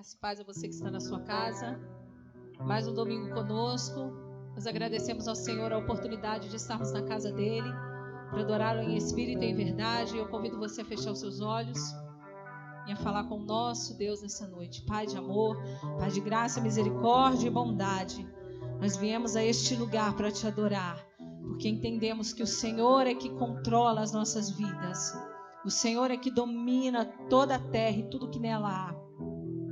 Graça e paz a você que está na sua casa. Mais um domingo conosco. Nós agradecemos ao Senhor a oportunidade de estarmos na casa dele, para adorá-lo em espírito e em verdade. Eu convido você a fechar os seus olhos e a falar com o nosso Deus nessa noite. Pai de amor, Pai de graça, misericórdia e bondade. Nós viemos a este lugar para te adorar, porque entendemos que o Senhor é que controla as nossas vidas. O Senhor é que domina toda a terra e tudo que nela há.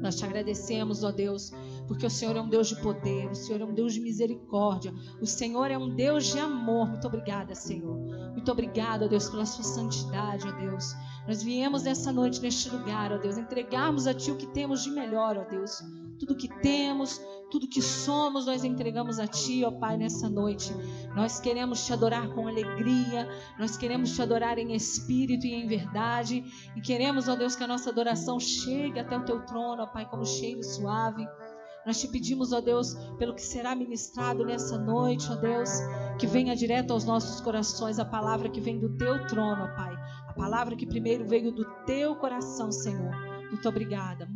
Nós te agradecemos, ó Deus, porque o Senhor é um Deus de poder, o Senhor é um Deus de misericórdia, o Senhor é um Deus de amor. Muito obrigada, Senhor. Muito obrigada, ó Deus, pela sua santidade, ó Deus. Nós viemos nessa noite, neste lugar, ó Deus, entregarmos a Ti o que temos de melhor, ó Deus. Tudo que temos, tudo que somos, nós entregamos a Ti, ó Pai, nessa noite. Nós queremos Te adorar com alegria, nós queremos Te adorar em espírito e em verdade, e queremos, ó Deus, que a nossa adoração chegue até o Teu trono, ó Pai, como cheiro suave. Nós Te pedimos, ó Deus, pelo que será ministrado nessa noite, ó Deus, que venha direto aos nossos corações a palavra que vem do Teu trono, ó Pai. A palavra que primeiro veio do Teu coração, Senhor. Muito obrigada,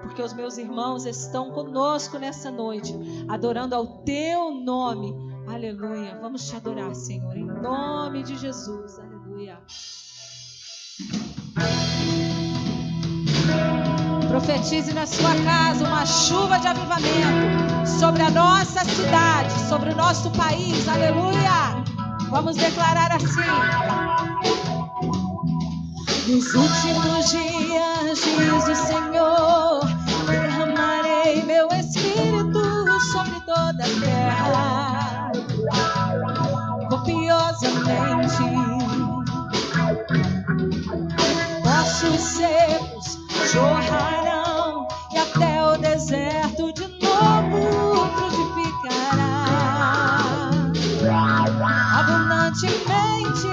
porque os meus irmãos estão conosco nessa noite, adorando ao Teu nome. Aleluia. Vamos Te adorar, Senhor, em nome de Jesus. Aleluia. Profetize na sua casa uma chuva de avivamento sobre a nossa cidade, sobre o nosso país. Aleluia. Vamos declarar assim: nos últimos dias, diz o Senhor, derramarei meu espírito sobre toda a terra, copiosamente. Ossos secos jorrarão e até o deserto de novo frutificará abundantemente.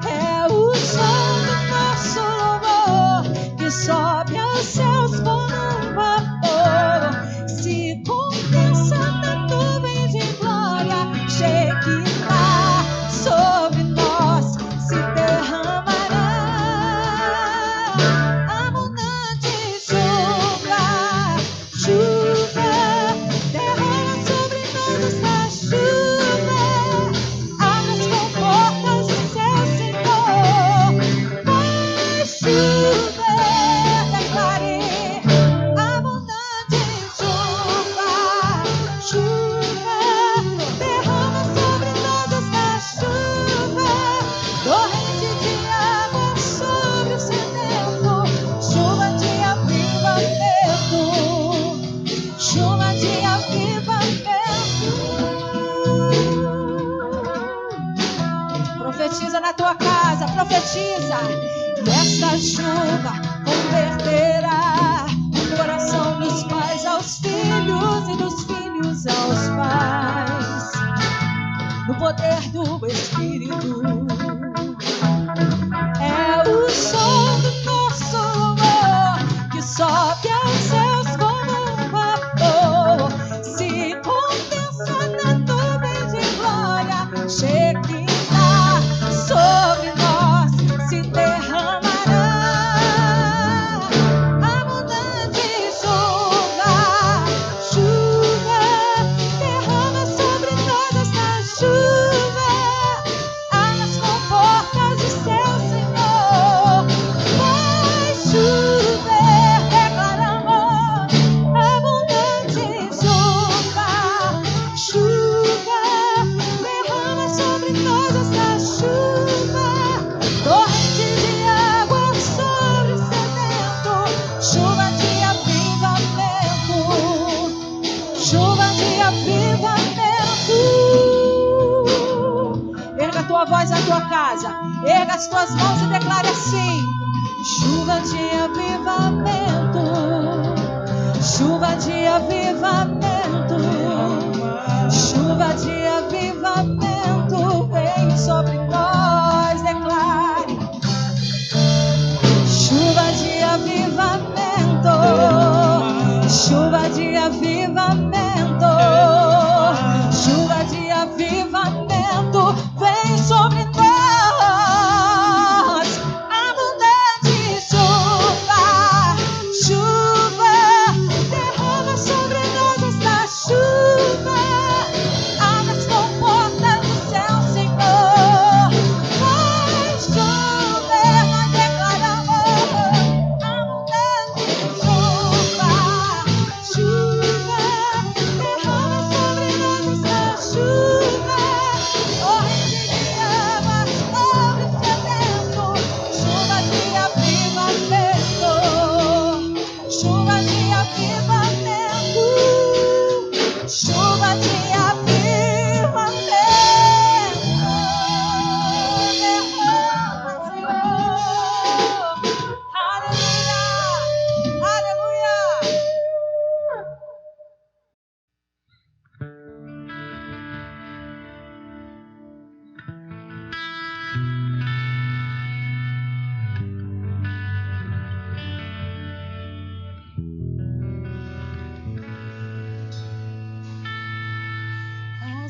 É o som do nosso louvor que sobe aos céus como um vapor, se condensa na nuvem de glória, Shekinah sobre nós se derramará. Abundante chuva, chuva, derrama sobre nós esta chuva. Abre as comportas do céu, Senhor. Vai chover, declare. Abundante chuva, chuva, derrama sobre nós esta chuva. Torrente de água sobre o sedento, chuva de avivamento, chuva de avivamento. Profetiza na tua casa, profetiza. E esta chuva converterá o coração dos pais aos filhos e dos filhos aos pais, no poder do Espírito. É o som do nosso louvor que sobe aos céus como um vapor, se condensa na nuvem de glória, Shekinah sobre nós se derramará. Abundante chuva, chuva, derrama sobre nós esta chuva. As comportas do céu, Senhor, vai chover, declaramos. Abundante chuva, chuva, derrama sobre nós esta chuva. Torrente de água sobre o sedento, chuva de avivamento, chuva de avivamento. Erga a tua voz na tua casa, erga as tuas mãos e declare assim: chuva de avivamento, chuva de avivamento, chuva de avivamento, vem sobre nós, declare. Chuva de avivamento, chuva de avivamento, chuva de avivamento, vem sobre nós. Abundante chuva,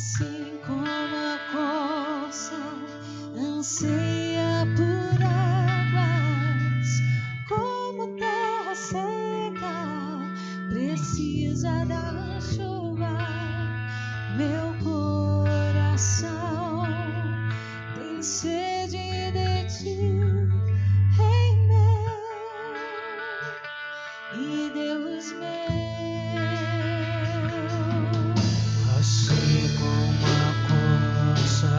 Assim como a corça anseia por águas, como terra seca precisa da chuva, meu coração tem sede de ti, Rei meu e Deus meu. Assim como a corça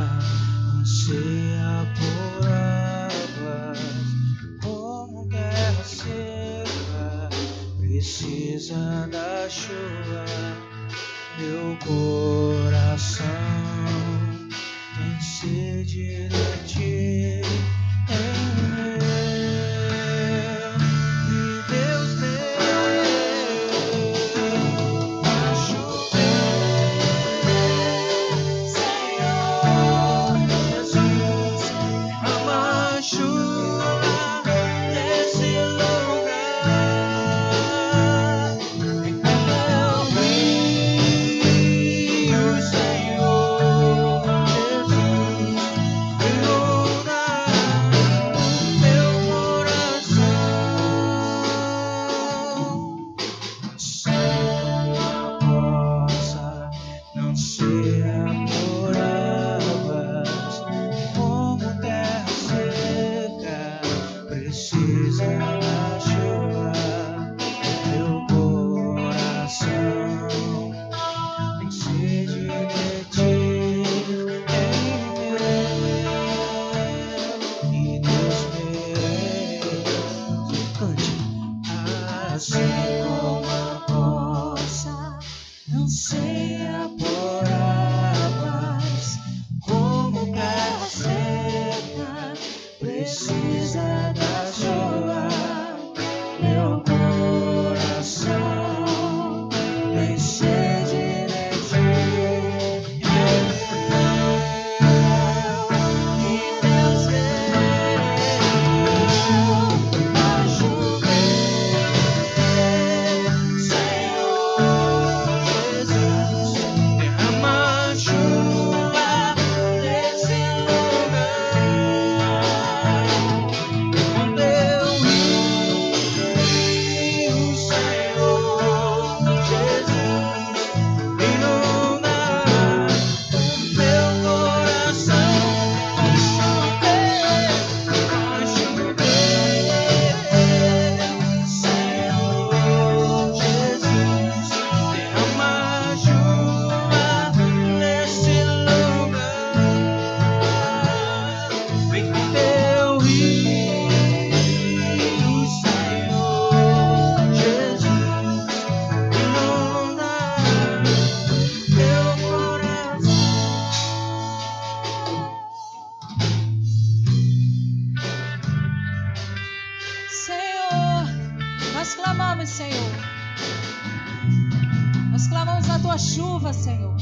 anseia por águas, como terra seca precisa da chuva, meu coração tem sede de ti, e Deus meu, vai chover, Senhor Jesus, derrama chuva nesse lugar, e como eu vi o Senhor Jesus inunda meu coração. Não seja por águas, como terra seca precisa da chuva, meu coração tem sede de ti, e Deus meu, cante. Assim como a corça anseia por águas, como terra seca precisa da chuva, meu coração tem sede de ti, e Deus meu, vai chover, Senhor Jesus, derrama chuva nesse lugar, quando eu vi o Senhor Jesus inundar meu coração, vai chover, Senhor Jesus, derrama chuva nesse lugar, vem quando eu vi o Senhor Jesus inundar meu coração. Senhor, nós clamamos, Senhor. Nós clamamos a tua chuva, Senhor.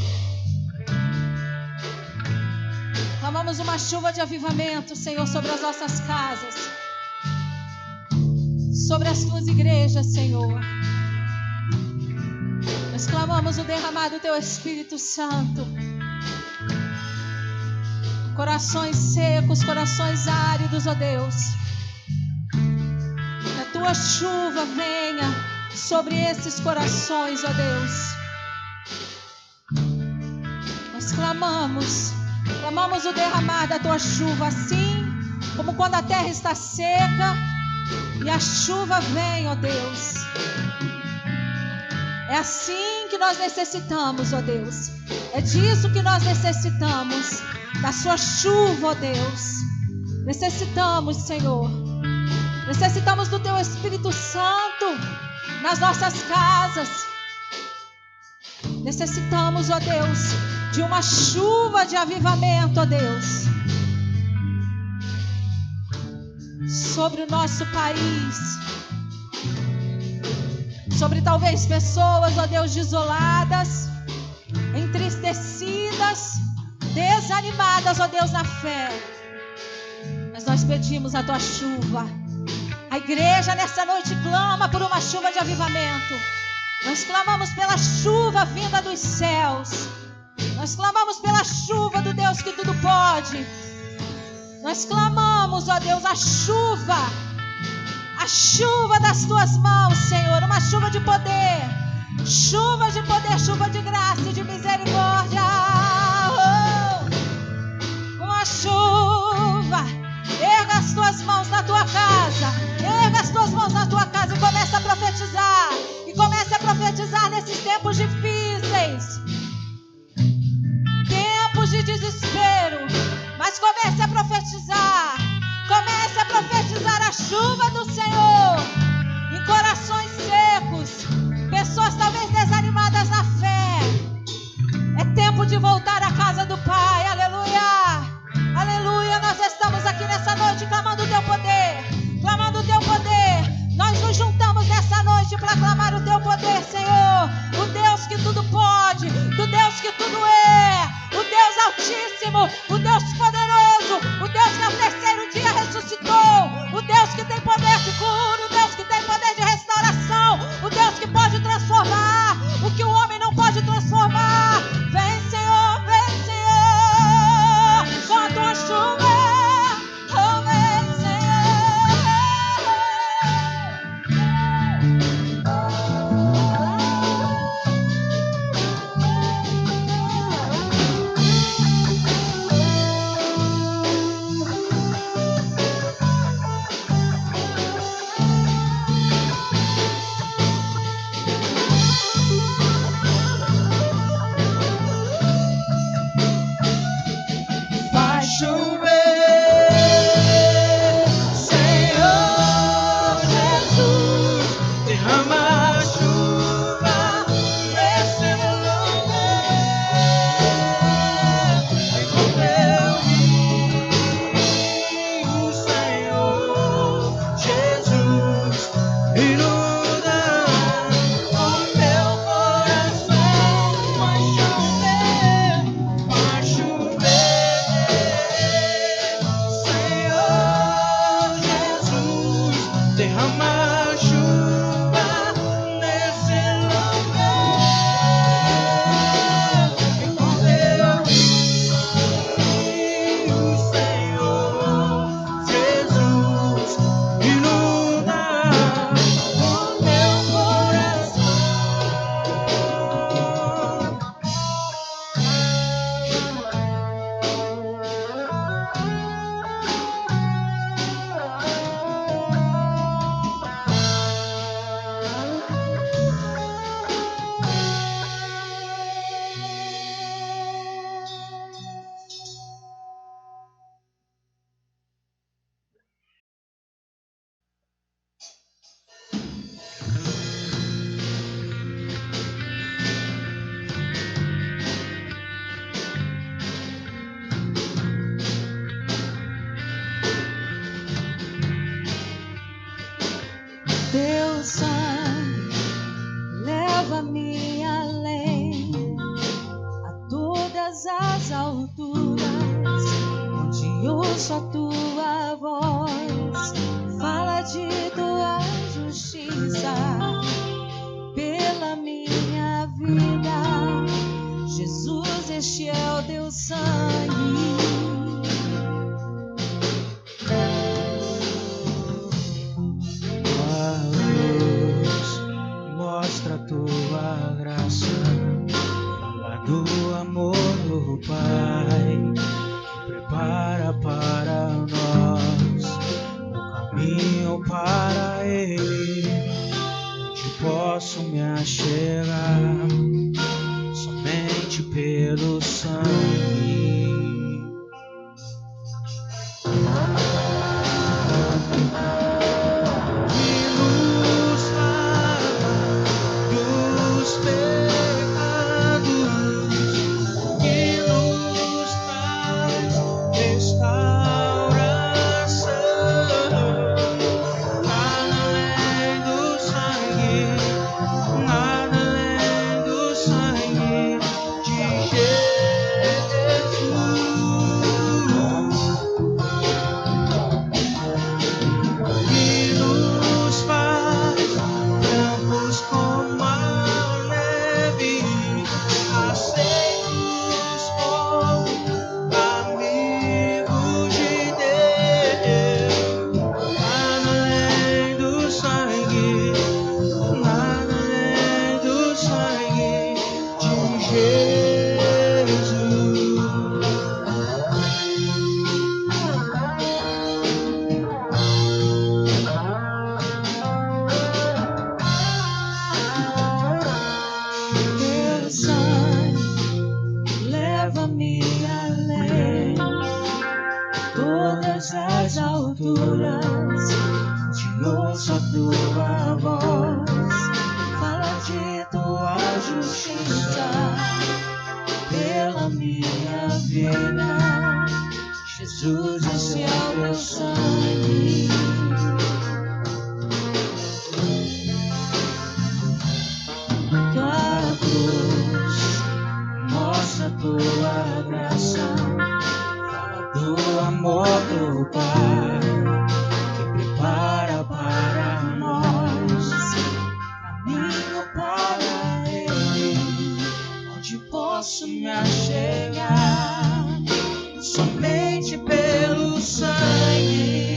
Clamamos uma chuva de avivamento, Senhor, sobre as nossas casas, sobre as tuas igrejas, Senhor. Nós clamamos o derramar do teu Espírito Santo. Corações secos, corações áridos, ó Deus. Que a tua chuva venha sobre esses corações, ó Deus. Nós clamamos o derramar da tua chuva, assim como quando a terra está seca e a chuva vem, ó Deus. É assim que nós necessitamos, ó Deus. É disso que nós necessitamos, da sua chuva, ó Deus. Necessitamos, Senhor. Necessitamos do teu Espírito Santo nas nossas casas. Necessitamos, ó Deus, de uma chuva de avivamento, ó Deus, sobre o nosso país, sobre talvez pessoas, ó Deus, desoladas, entristecidas, desanimadas, ó Deus, na fé. Mas nós pedimos a tua chuva. A igreja nessa noite clama por uma chuva de avivamento. Nós clamamos pela chuva vinda dos céus. Nós clamamos pela chuva do Deus que tudo pode. Nós clamamos, ó Deus, a chuva das tuas mãos, Senhor, uma chuva de poder, chuva de graça e de misericórdia. Uma chuva, erga as tuas mãos na tua casa, erga as tuas mãos na tua casa e comece a profetizar nesses tempos difíceis, tempos de desespero, mas comece a profetizar a chuva do Senhor em corações secos, pessoas talvez desanimadas na fé. É tempo de voltar à casa do Pai. Aleluia, aleluia. Nós estamos aqui nessa noite clamando o teu poder, nós nos juntamos nessa noite para clamar o teu poder, Senhor, o Deus que tudo pode, o Deus que tudo é, o Deus altíssimo, o Deus poderoso, o Deus que ao terceiro dia ressuscitou, o Deus que tem poder de cura, o Deus que tem poder de restauração, o Deus que pode transformar o que o homem não pode transformar. Vem, Senhor, com a tua chuva. Oh, vem, Senhor. Teu sangue leva-me além, a todas as alturas, onde ouço a tua voz, fala de tua justiça pela minha vida. Jesus, este é o teu sangue. Mostra a tua graça, fala do amor do Pai, que prepara para nós o caminho para Ele, onde posso me achegar somente pelo sangue. Nada além do sangue de Jesus. tua voz, fala de tua justiça pela minha vida. Jesus, esse é o teu sangue. Tua cruz mostra tua graça, fala do amor do Pai que prepara para nós caminho para Ele, onde posso me achegar somente pelo sangue.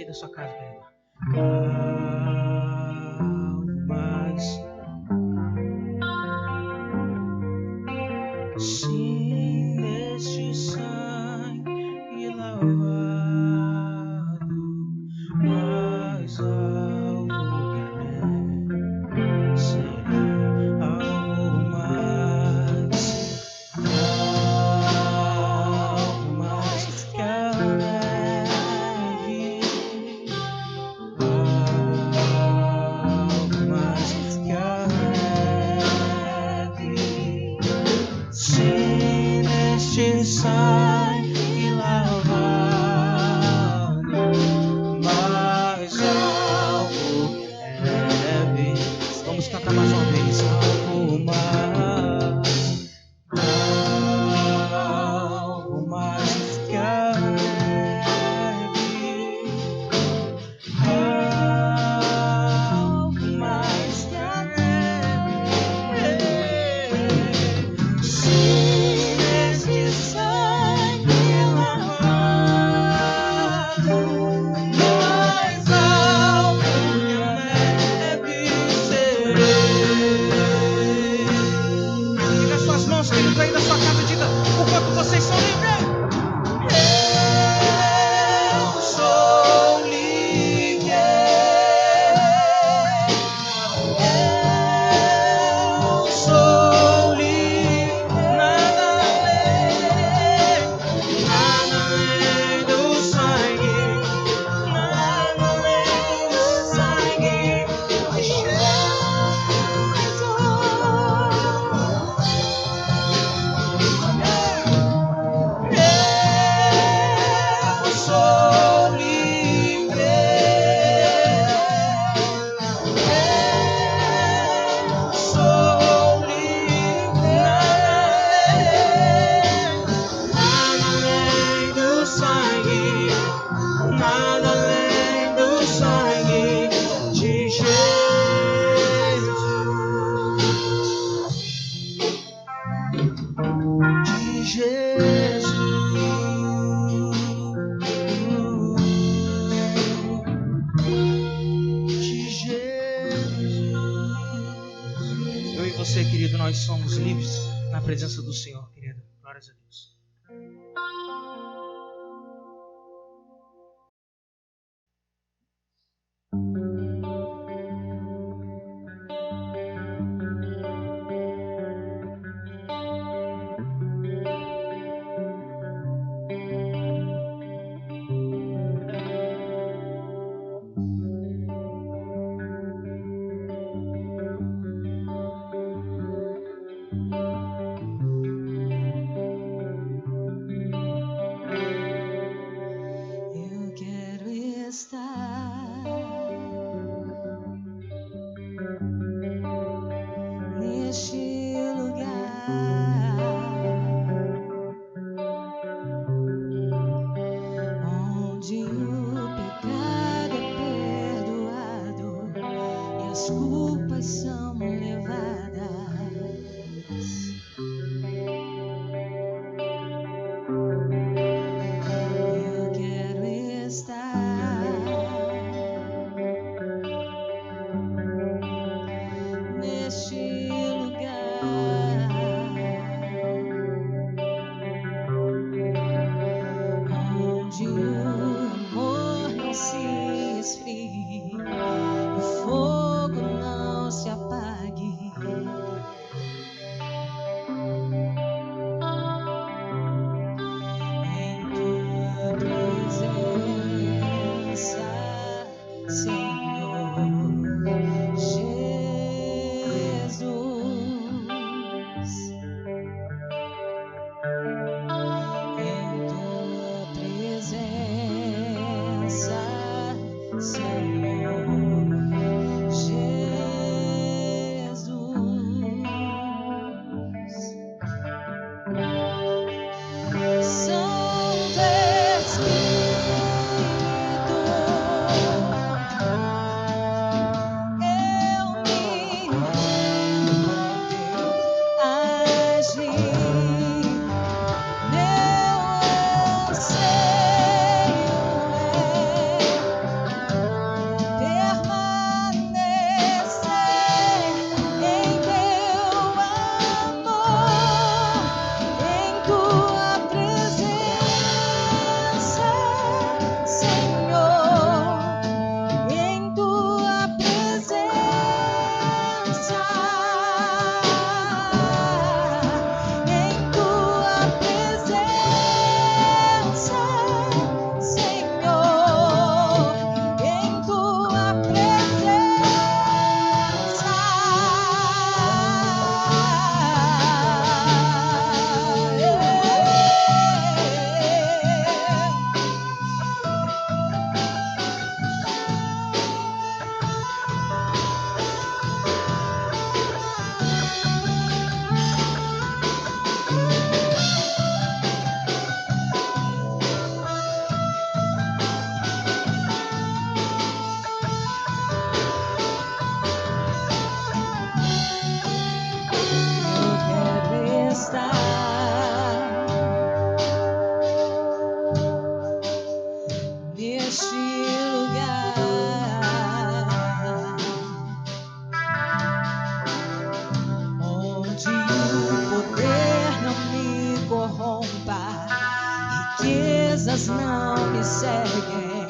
Da sua casa, querido. Algo mais. Sim, neste sangue lavado, mais algo que é, será algo mais que a neve. Se neste sangue lavado, mais algo que leve. Vamos cantar mais uma vez. Algo mais que a neve. Algo mais que a neve. Se neste sangue lavado, mais algo que a neve serei. Diga as suas mãos, querido, aí da sua casa, diga o quanto vocês são livres. Eu sou livre. Eu sou livre. Nada além do sangue. Nada além do sangue de Jesus. Jesus. Eu e você, querido, nós somos livres na presença do Senhor, querido. Glórias a Deus. Não me seguem.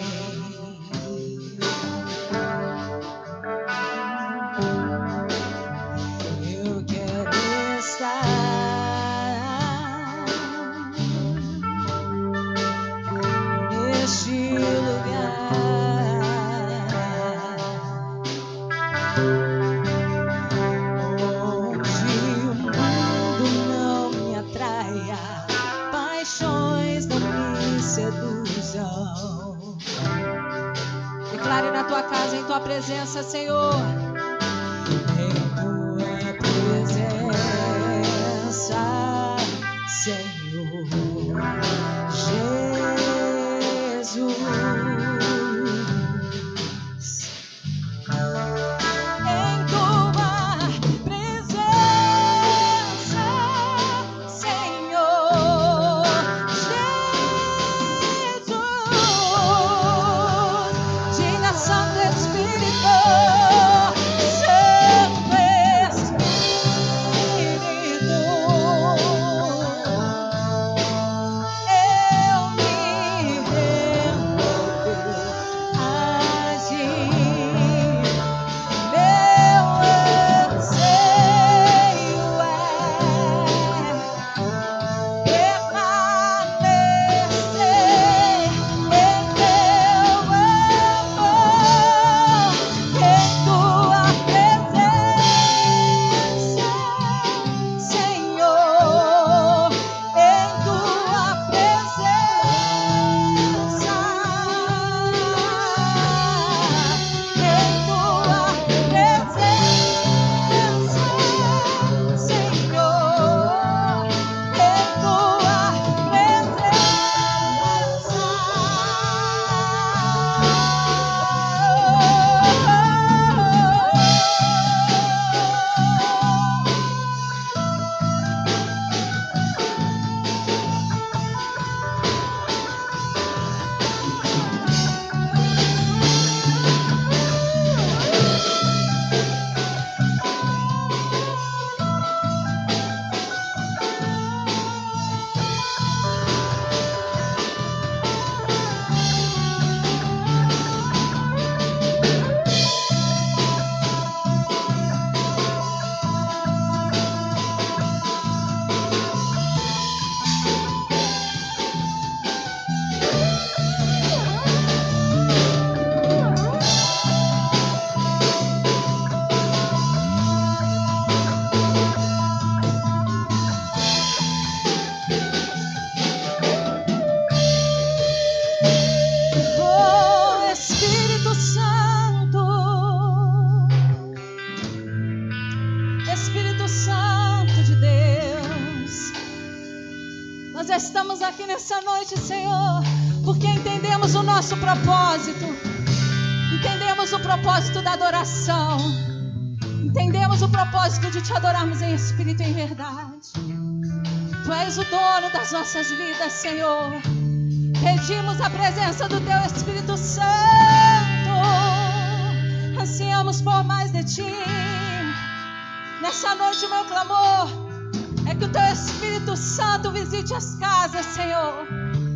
Eu quero estar neste lugar onde o mundo não me atraia, paixões não me seduzam. Declare na tua casa, em tua presença, Senhor. Em tua presença, Senhor Jesus. Em tua presença, Senhor. Nós estamos aqui nessa noite, Senhor, porque entendemos o nosso propósito. Entendemos o propósito da adoração. Entendemos o propósito de te adorarmos em espírito e em verdade. Tu és o dono das nossas vidas, Senhor. Pedimos a presença do Teu Espírito Santo. Ansiamos por mais de Ti. Nessa noite o meu clamor é que o Teu Espírito Santo visite as casas, Senhor.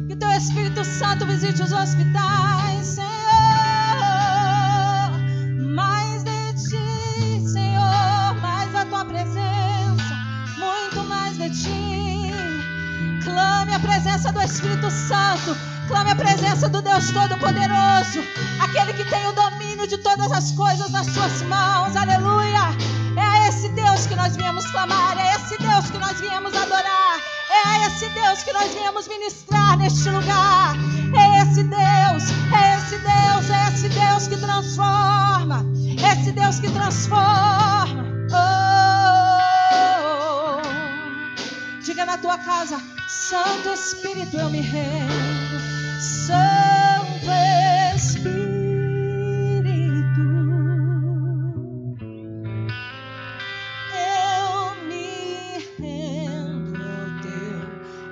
Que o Teu Espírito Santo visite os hospitais, Senhor. Mais de Ti, Senhor, mais da Tua presença, muito mais de Ti. Clame a presença do Espírito Santo. Clame a presença do Deus Todo-Poderoso, aquele que tem o domínio de todas as coisas nas suas mãos. Aleluia! É a esse Deus que nós viemos clamar, é a esse Deus que nós viemos adorar, é a esse Deus que nós viemos ministrar neste lugar. É esse Deus, é esse Deus, é esse Deus que transforma, é esse Deus que transforma. Diga na tua casa: Santo Espírito, eu me rendo. Santo Espírito, eu me rendo ao Teu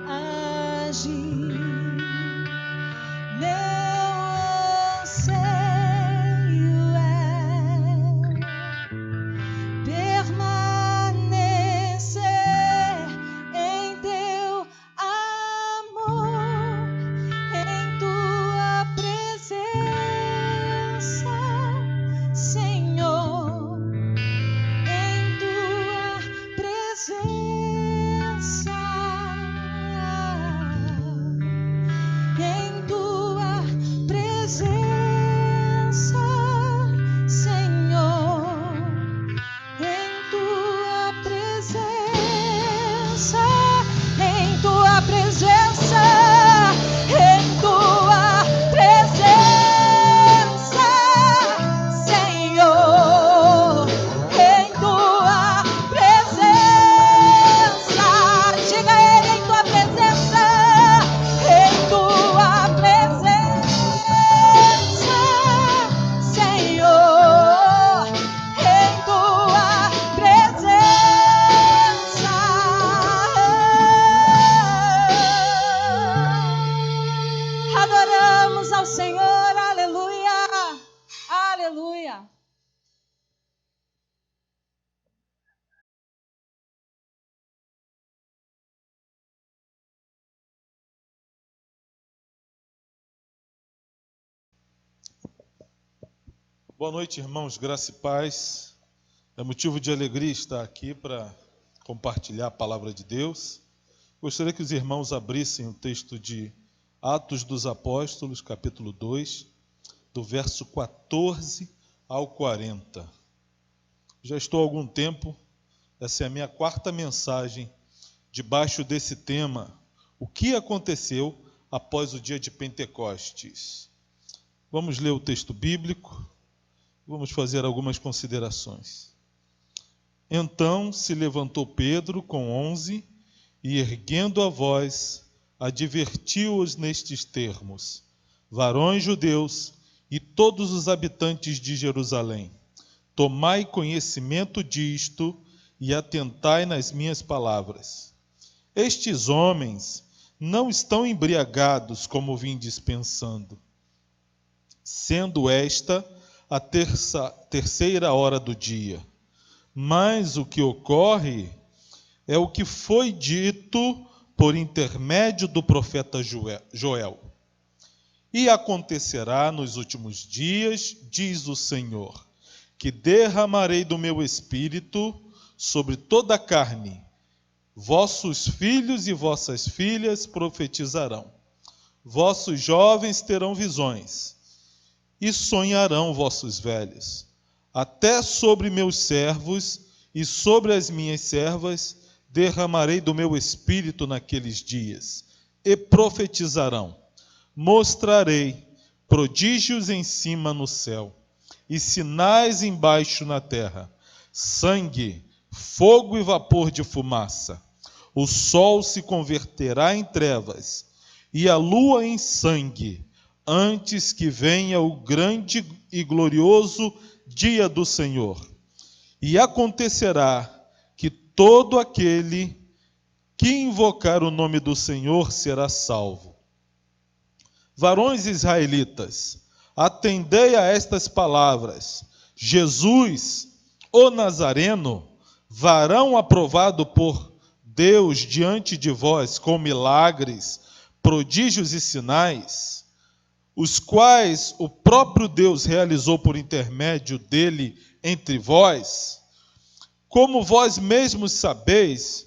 agir. Meu anseio é permanecer em Teu amor, em Tua presença, Senhor, em Tua presença, em Tua presença, Senhor, em Tua presença, em Tua presença, em Tua presença, Senhor, em Tua presença. Diga a Ele: em Tua presença, em Tua presença, Senhor, em Tua presença. Adoramos ao Senhor, aleluia, aleluia. Boa noite, irmãos, graça e paz. É motivo de alegria estar aqui para compartilhar a palavra de Deus. Gostaria que os irmãos abrissem o texto de Atos dos Apóstolos, capítulo 2, do verso 14 ao 40. Já estou há algum tempo, essa é a minha quarta mensagem, debaixo desse tema: o que aconteceu após o dia de Pentecostes. Vamos ler o texto bíblico. Vamos fazer algumas considerações. Então se levantou Pedro com 11 e, erguendo a voz, advertiu-os nestes termos: varões judeus e todos os habitantes de Jerusalém, tomai conhecimento disto e atentai nas minhas palavras. Estes homens não estão embriagados como vindes pensando, sendo esta a terceira hora do dia. Mas o que ocorre é o que foi dito por intermédio do profeta Joel. E acontecerá nos últimos dias, diz o Senhor, que derramarei do meu espírito sobre toda a carne. Vossos filhos e vossas filhas profetizarão. Vossos jovens terão visões. E sonharão vossos velhos. Até sobre meus servos e sobre as minhas servas derramarei do meu espírito naqueles dias, e profetizarão. Mostrarei prodígios em cima no céu, e sinais embaixo na terra: sangue, fogo e vapor de fumaça. o sol se converterá em trevas e a lua em sangue, antes que venha o grande e glorioso dia do Senhor. E acontecerá que todo aquele que invocar o nome do Senhor será salvo. Varões israelitas, atendei a estas palavras. Jesus, o Nazareno, varão aprovado por Deus diante de vós com milagres, prodígios e sinais, os quais o próprio Deus realizou por intermédio dele entre vós, como vós mesmos sabeis,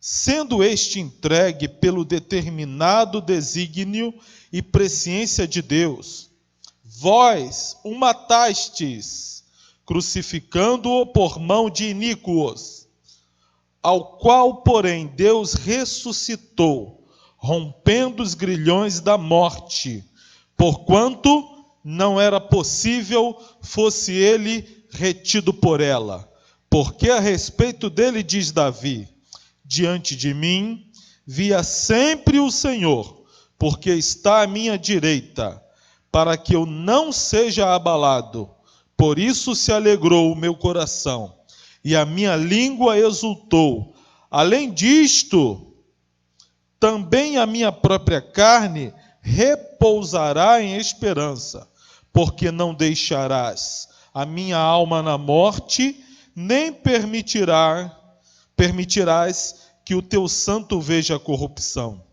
sendo este entregue pelo determinado desígnio e presciência de Deus, vós o matastes, crucificando-o por mão de iníquos, ao qual, porém, Deus ressuscitou, rompendo os grilhões da morte, porquanto não era possível fosse ele retido por ela. Porque a respeito dele diz Davi: diante de mim via sempre o Senhor, porque está à minha direita, para que eu não seja abalado. Por isso se alegrou o meu coração, e a minha língua exultou. Além disto, também a minha própria carne repousará em esperança, porque não deixarás a minha alma na morte, nem permitirás que o teu santo veja a corrupção.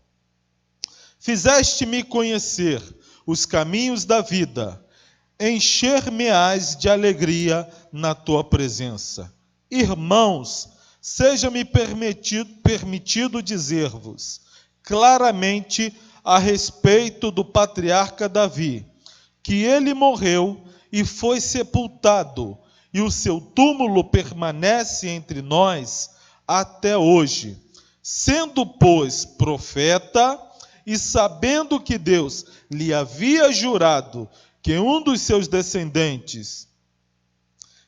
Fizeste-me conhecer os caminhos da vida, encher-me-ás de alegria na tua presença. Irmãos, seja-me permitido dizer-vos claramente a respeito do patriarca Davi, que ele morreu e foi sepultado, e o seu túmulo permanece entre nós até hoje. Sendo, pois, profeta, e sabendo que Deus lhe havia jurado que um dos seus descendentes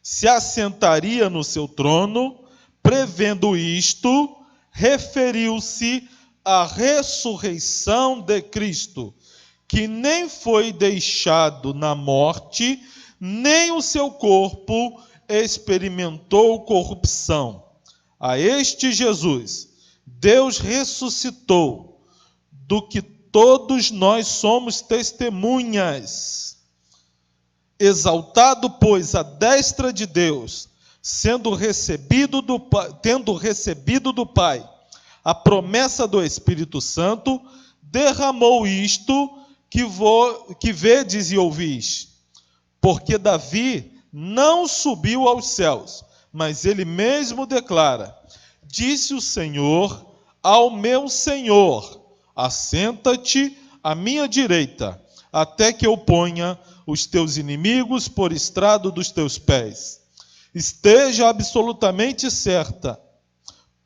se assentaria no seu trono, prevendo isto, referiu-se à ressurreição de Cristo, que nem foi deixado na morte, nem o seu corpo experimentou corrupção. A este Jesus, Deus ressuscitou, do que todos nós somos testemunhas. Exaltado, pois, à destra de Deus, tendo recebido do Pai a promessa do Espírito Santo, derramou isto que vedes e ouvis. Porque Davi não subiu aos céus, mas ele mesmo declara: disse o Senhor ao meu Senhor: assenta-te à minha direita, até que eu ponha os teus inimigos por estrado dos teus pés. Esteja absolutamente certa,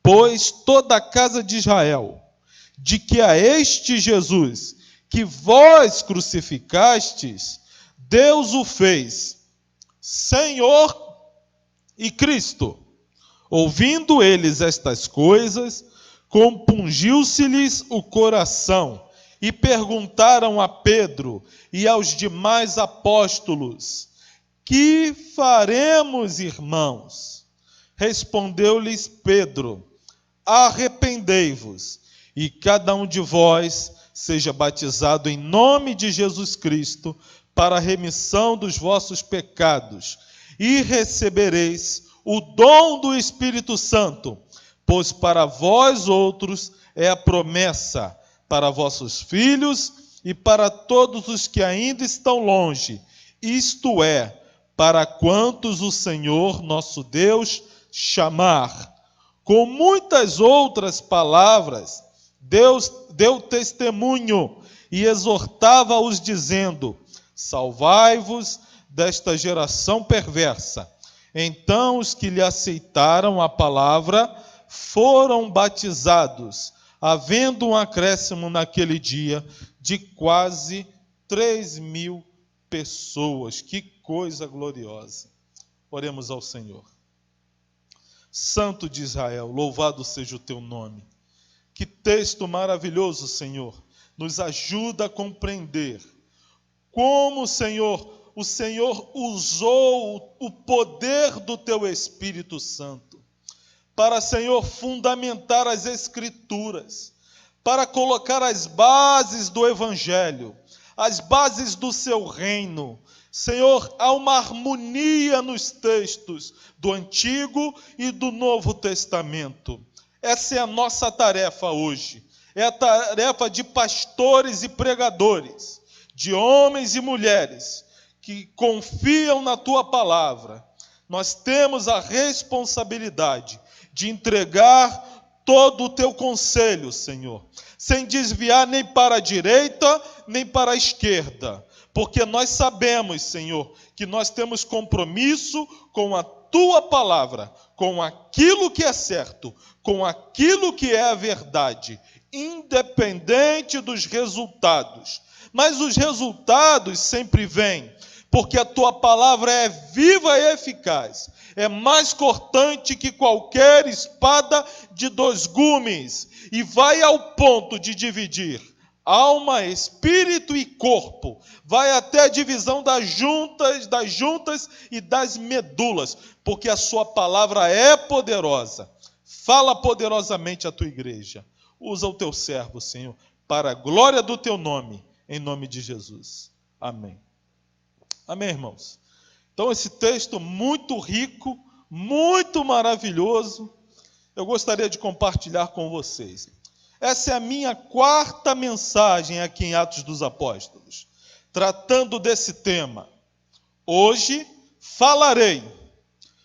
pois toda a casa de Israel, de que a este Jesus, que vós crucificastes, Deus o fez Senhor e Cristo. Ouvindo eles estas coisas, compungiu-se-lhes o coração, e perguntaram a Pedro e aos demais apóstolos: que faremos, irmãos? Respondeu-lhes Pedro: arrependei-vos, e cada um de vós seja batizado em nome de Jesus Cristo, para a remissão dos vossos pecados, e recebereis o dom do Espírito Santo, pois para vós outros é a promessa, para vossos filhos e para todos os que ainda estão longe, isto é, para quantos o Senhor nosso Deus chamar. Com muitas outras palavras, Deus deu testemunho e exortava-os, dizendo: salvai-vos desta geração perversa. Então os que lhe aceitaram a palavra foram batizados, havendo um acréscimo naquele dia de quase 3.000 pessoas. Que coisa gloriosa! Oremos ao Senhor. Santo de Israel, louvado seja o teu nome. Que texto maravilhoso, Senhor. Nos ajuda a compreender como, Senhor, o Senhor usou o poder do Teu Espírito Santo para, Senhor, fundamentar as Escrituras, para colocar as bases do Evangelho, as bases do Seu reino. Senhor, há uma harmonia nos textos do Antigo e do Novo Testamento. Essa é a nossa tarefa hoje. É a tarefa de pastores e pregadores, de homens e mulheres que confiam na Tua palavra. Nós temos a responsabilidade de entregar todo o Teu conselho, Senhor, sem desviar nem para a direita, nem para a esquerda, porque nós sabemos, Senhor, que nós temos compromisso com a Tua palavra, com aquilo que é certo, com aquilo que é a verdade, independente dos resultados. Mas os resultados sempre vêm, porque a Tua palavra é viva e eficaz, é mais cortante que qualquer espada de 2 gumes, e vai ao ponto de dividir alma, espírito e corpo, vai até a divisão das juntas e das medulas, porque a Sua palavra é poderosa. Fala poderosamente a Tua igreja. Usa o Teu servo, Senhor, para a glória do Teu nome, em nome de Jesus. Amém. Amém, irmãos? Então, esse texto muito rico, muito maravilhoso, eu gostaria de compartilhar com vocês. Essa é a minha 4ª mensagem aqui em Atos dos Apóstolos, tratando desse tema. Hoje falarei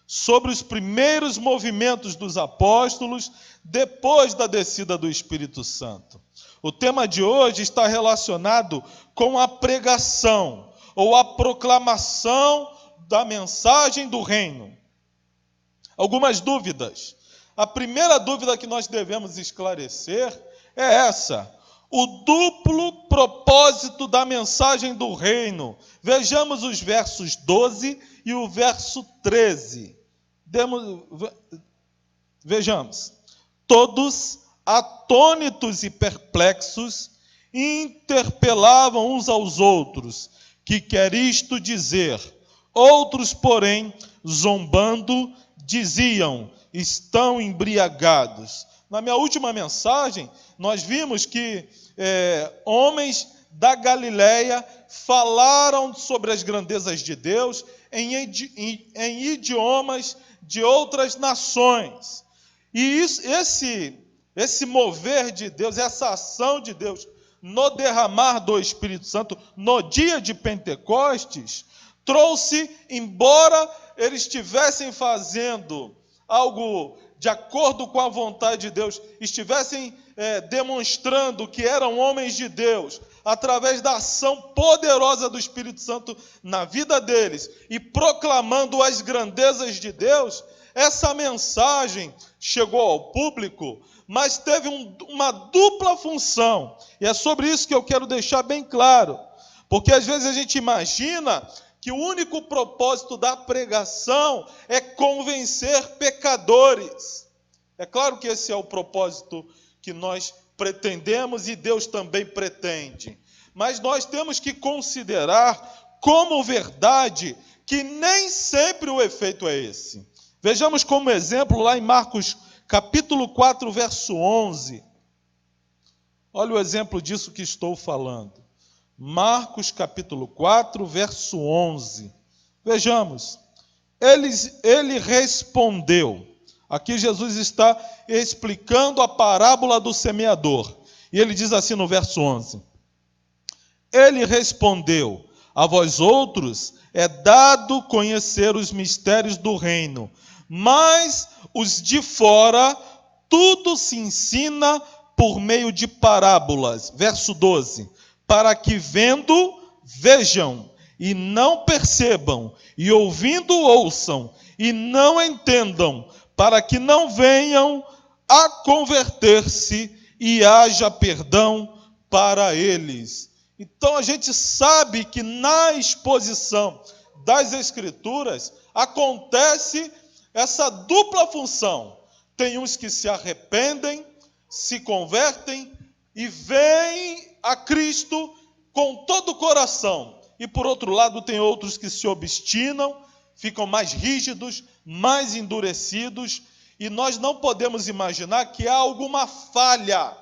sobre os primeiros movimentos dos apóstolos depois da descida do Espírito Santo. O tema de hoje está relacionado com a pregação ou a proclamação da mensagem do reino. Algumas dúvidas. A primeira dúvida que nós devemos esclarecer é essa: o duplo propósito da mensagem do reino. Vejamos os versos 12 e o verso 13. Vejamos. Todos, atônitos e perplexos, interpelavam uns aos outros: que quer isto dizer? Outros, porém, zombando, diziam: estão embriagados. Na minha última mensagem, nós vimos que homens da Galileia falaram sobre as grandezas de Deus em idiomas de outras nações. E esse mover de Deus, essa ação de Deus no derramar do Espírito Santo no dia de Pentecostes, trouxe, embora eles estivessem fazendo algo de acordo com a vontade de Deus, estivessem demonstrando que eram homens de Deus, através da ação poderosa do Espírito Santo na vida deles, e proclamando as grandezas de Deus, essa mensagem chegou ao público, mas teve uma dupla função, e é sobre isso que eu quero deixar bem claro, porque às vezes a gente imagina que o único propósito da pregação é convencer pecadores. É claro que esse é o propósito que nós pretendemos e Deus também pretende. Mas nós temos que considerar como verdade que nem sempre o efeito é esse. Vejamos como exemplo lá em Marcos capítulo 4, verso 11. Olha o exemplo disso que estou falando. Marcos capítulo 4, verso 11. Vejamos. Ele respondeu. Aqui Jesus está explicando a parábola do semeador. E ele diz assim no verso 11. Ele respondeu: a vós outros é dado conhecer os mistérios do reino, mas os de fora tudo se ensina por meio de parábolas. Verso 12. Para que vendo, vejam, e não percebam, e ouvindo, ouçam, e não entendam, para que não venham a converter-se e haja perdão para eles. Então a gente sabe que na exposição das Escrituras acontece essa dupla função. Tem uns que se arrependem, se convertem e vêm a Cristo com todo o coração. E por outro lado, tem outros que se obstinam, ficam mais rígidos, mais endurecidos, e nós não podemos imaginar que há alguma falha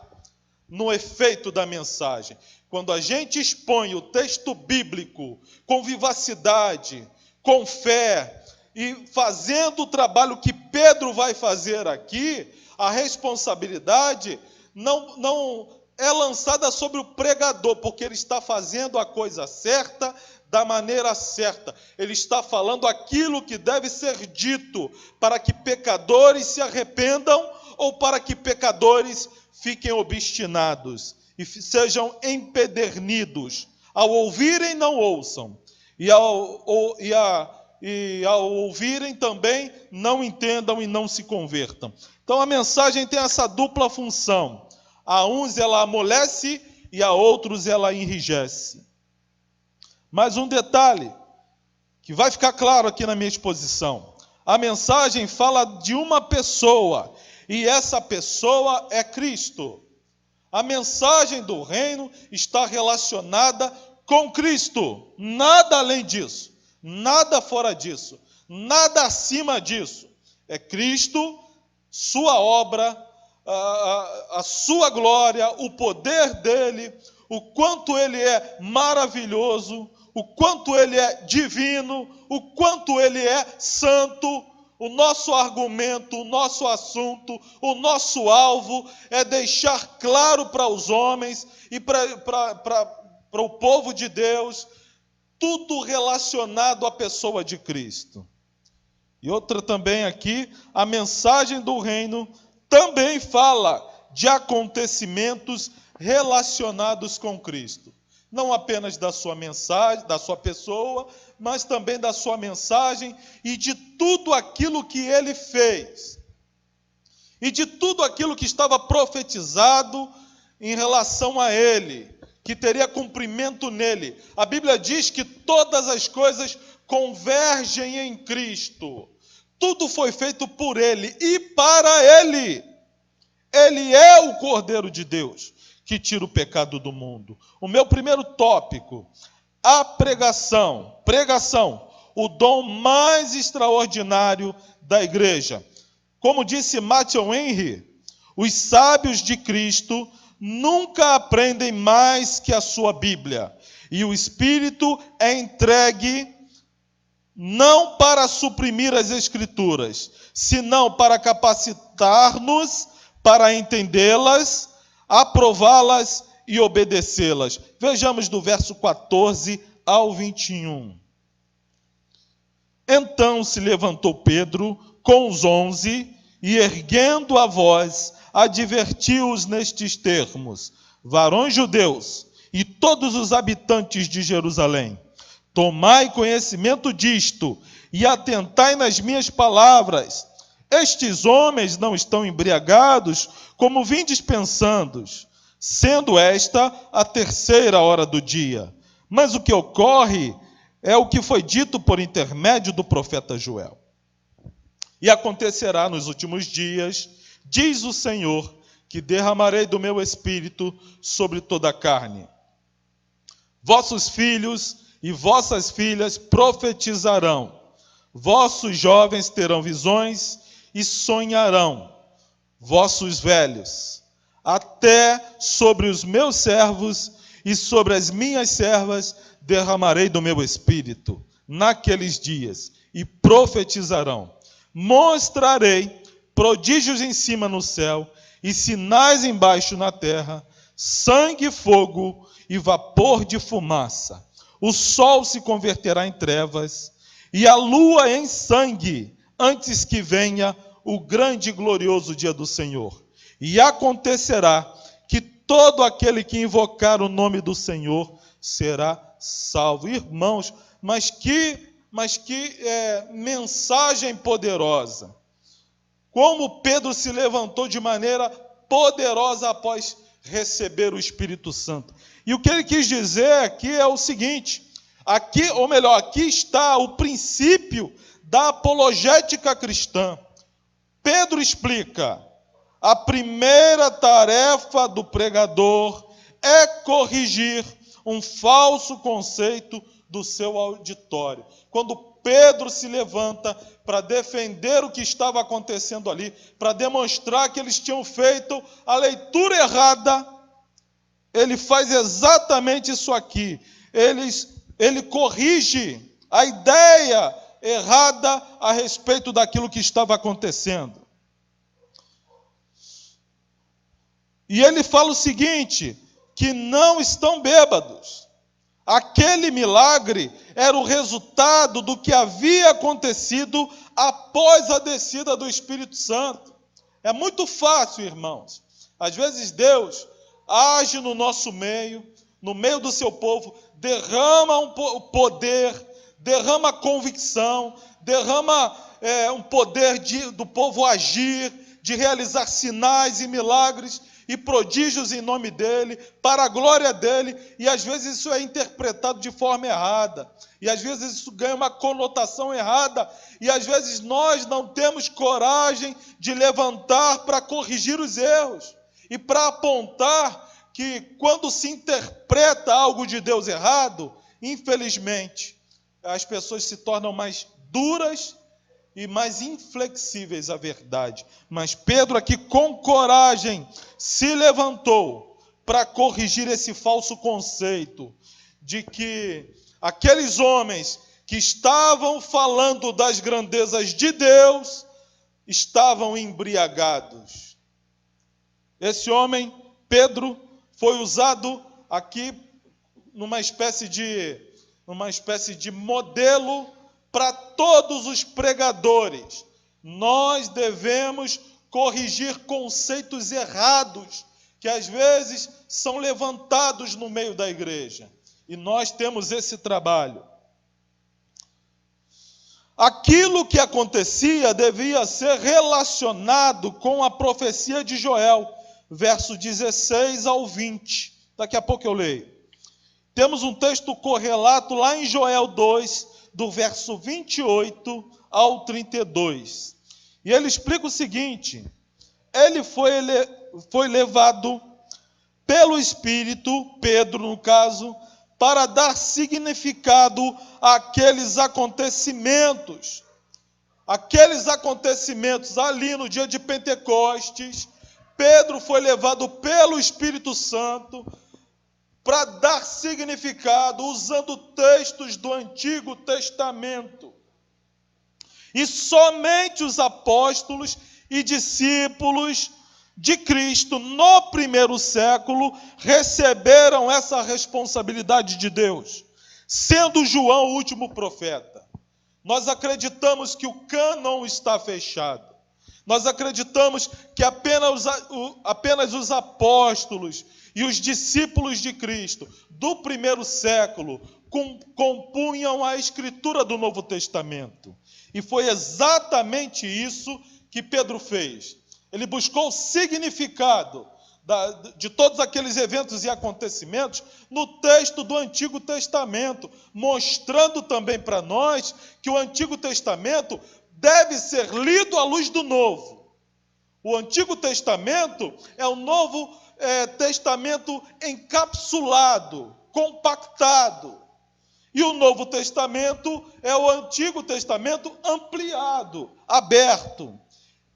no efeito da mensagem. Quando a gente expõe o texto bíblico com vivacidade, com fé, e fazendo o trabalho que Pedro vai fazer aqui, a responsabilidade não é lançada sobre o pregador, porque ele está fazendo a coisa certa, da maneira certa. Ele está falando aquilo que deve ser dito para que pecadores se arrependam ou para que pecadores fiquem obstinados e sejam empedernidos. Ao ouvirem, não ouçam. E ao ouvirem também, não entendam e não se convertam. Então a mensagem tem essa dupla função. A uns ela amolece e a outros ela enrijece. Mas um detalhe que vai ficar claro aqui na minha exposição. A mensagem fala de uma pessoa e essa pessoa é Cristo. A mensagem do reino está relacionada com Cristo. Nada além disso, nada fora disso, nada acima disso. É Cristo, sua obra, a sua glória, o poder dele, o quanto ele é maravilhoso, o quanto ele é divino, o quanto ele é santo. O nosso argumento, o nosso assunto, o nosso alvo é deixar claro para os homens e para o povo de Deus tudo relacionado à pessoa de Cristo. E outra também aqui, a mensagem do reino também fala de acontecimentos relacionados com Cristo. Não apenas da sua mensagem, da sua pessoa, mas também da sua mensagem e de tudo aquilo que ele fez. E de tudo aquilo que estava profetizado em relação a ele, que teria cumprimento nele. A Bíblia diz que todas as coisas convergem em Cristo. Tudo foi feito por ele e para ele. Ele é o Cordeiro de Deus que tira o pecado do mundo. O meu primeiro tópico, a pregação, o dom mais extraordinário da igreja. Como disse Matthew Henry, os sábios de Cristo nunca aprendem mais que a sua Bíblia, e o Espírito é entregue não para suprimir as Escrituras, senão para capacitar-nos para entendê-las, aprová-las e obedecê-las. Vejamos do verso 14 ao 21. Então se levantou Pedro com os 11 e, erguendo a voz, advertiu-os nestes termos: varões judeus e todos os habitantes de Jerusalém, tomai conhecimento disto e atentai nas minhas palavras. Estes homens não estão embriagados, como vindes pensando, sendo esta a 3ª hora do dia. Mas o que ocorre é o que foi dito por intermédio do profeta Joel. E acontecerá nos últimos dias, diz o Senhor, que derramarei do meu espírito sobre toda a carne. Vossos filhos e vossas filhas profetizarão, vossos jovens terão visões e sonharão, vossos velhos, até sobre os meus servos e sobre as minhas servas derramarei do meu espírito naqueles dias, e profetizarão. Mostrarei prodígios em cima no céu e sinais embaixo na terra, sangue, fogo e vapor de fumaça. O sol se converterá em trevas e a lua em sangue, antes que venha o grande e glorioso dia do Senhor. E acontecerá que todo aquele que invocar o nome do Senhor será salvo. Irmãos, mas que mensagem poderosa. Como Pedro se levantou de maneira poderosa após receber o Espírito Santo. E o que ele quis dizer aqui é o seguinte: aqui está o princípio da apologética cristã. Pedro explica: a primeira tarefa do pregador é corrigir um falso conceito do seu auditório. Quando Pedro se levanta para defender o que estava acontecendo ali, para demonstrar que eles tinham feito a leitura errada, ele faz exatamente isso aqui. Ele corrige a ideia errada a respeito daquilo que estava acontecendo. E ele fala o seguinte, que não estão bêbados. Aquele milagre era o resultado do que havia acontecido após a descida do Espírito Santo. É muito fácil, irmãos. Às vezes Deus age no nosso meio, no meio do seu povo, derrama um poder, derrama convicção, derrama um poder do povo agir, de realizar sinais e milagres e prodígios em nome dele, para a glória dele, e às vezes isso é interpretado de forma errada, e às vezes isso ganha uma conotação errada, e às vezes nós não temos coragem de levantar para corrigir os erros, e para apontar que quando se interpreta algo de Deus errado, infelizmente, as pessoas se tornam mais duras e mais inflexíveis à verdade. Mas Pedro aqui com coragem se levantou para corrigir esse falso conceito de que aqueles homens que estavam falando das grandezas de Deus estavam embriagados. Esse homem, Pedro, foi usado aqui numa espécie de modelo para todos os pregadores. Nós devemos corrigir conceitos errados que às vezes são levantados no meio da igreja. E nós temos esse trabalho. Aquilo que acontecia devia ser relacionado com a profecia de Joel, verso 16 ao 20. Daqui a pouco eu leio. Temos um texto correlato lá em Joel 2, do verso 28 ao 32. E ele explica o seguinte: ele foi levado pelo Espírito, Pedro no caso, para dar significado àqueles acontecimentos. Aqueles acontecimentos ali no dia de Pentecostes, Pedro foi levado pelo Espírito Santo para dar significado, usando textos do Antigo Testamento. E somente os apóstolos e discípulos de Cristo no primeiro século receberam essa responsabilidade de Deus, sendo João o último profeta. Nós acreditamos que o cânon está fechado. Nós acreditamos que apenas os apóstolos e os discípulos de Cristo do primeiro século compunham a escritura do Novo Testamento. E foi exatamente isso que Pedro fez. Ele buscou o significado de todos aqueles eventos e acontecimentos no texto do Antigo Testamento, mostrando também para nós que o Antigo Testamento deve ser lido à luz do Novo. O Antigo Testamento é o Novo Testamento encapsulado, compactado. E o Novo Testamento é o Antigo Testamento ampliado, aberto.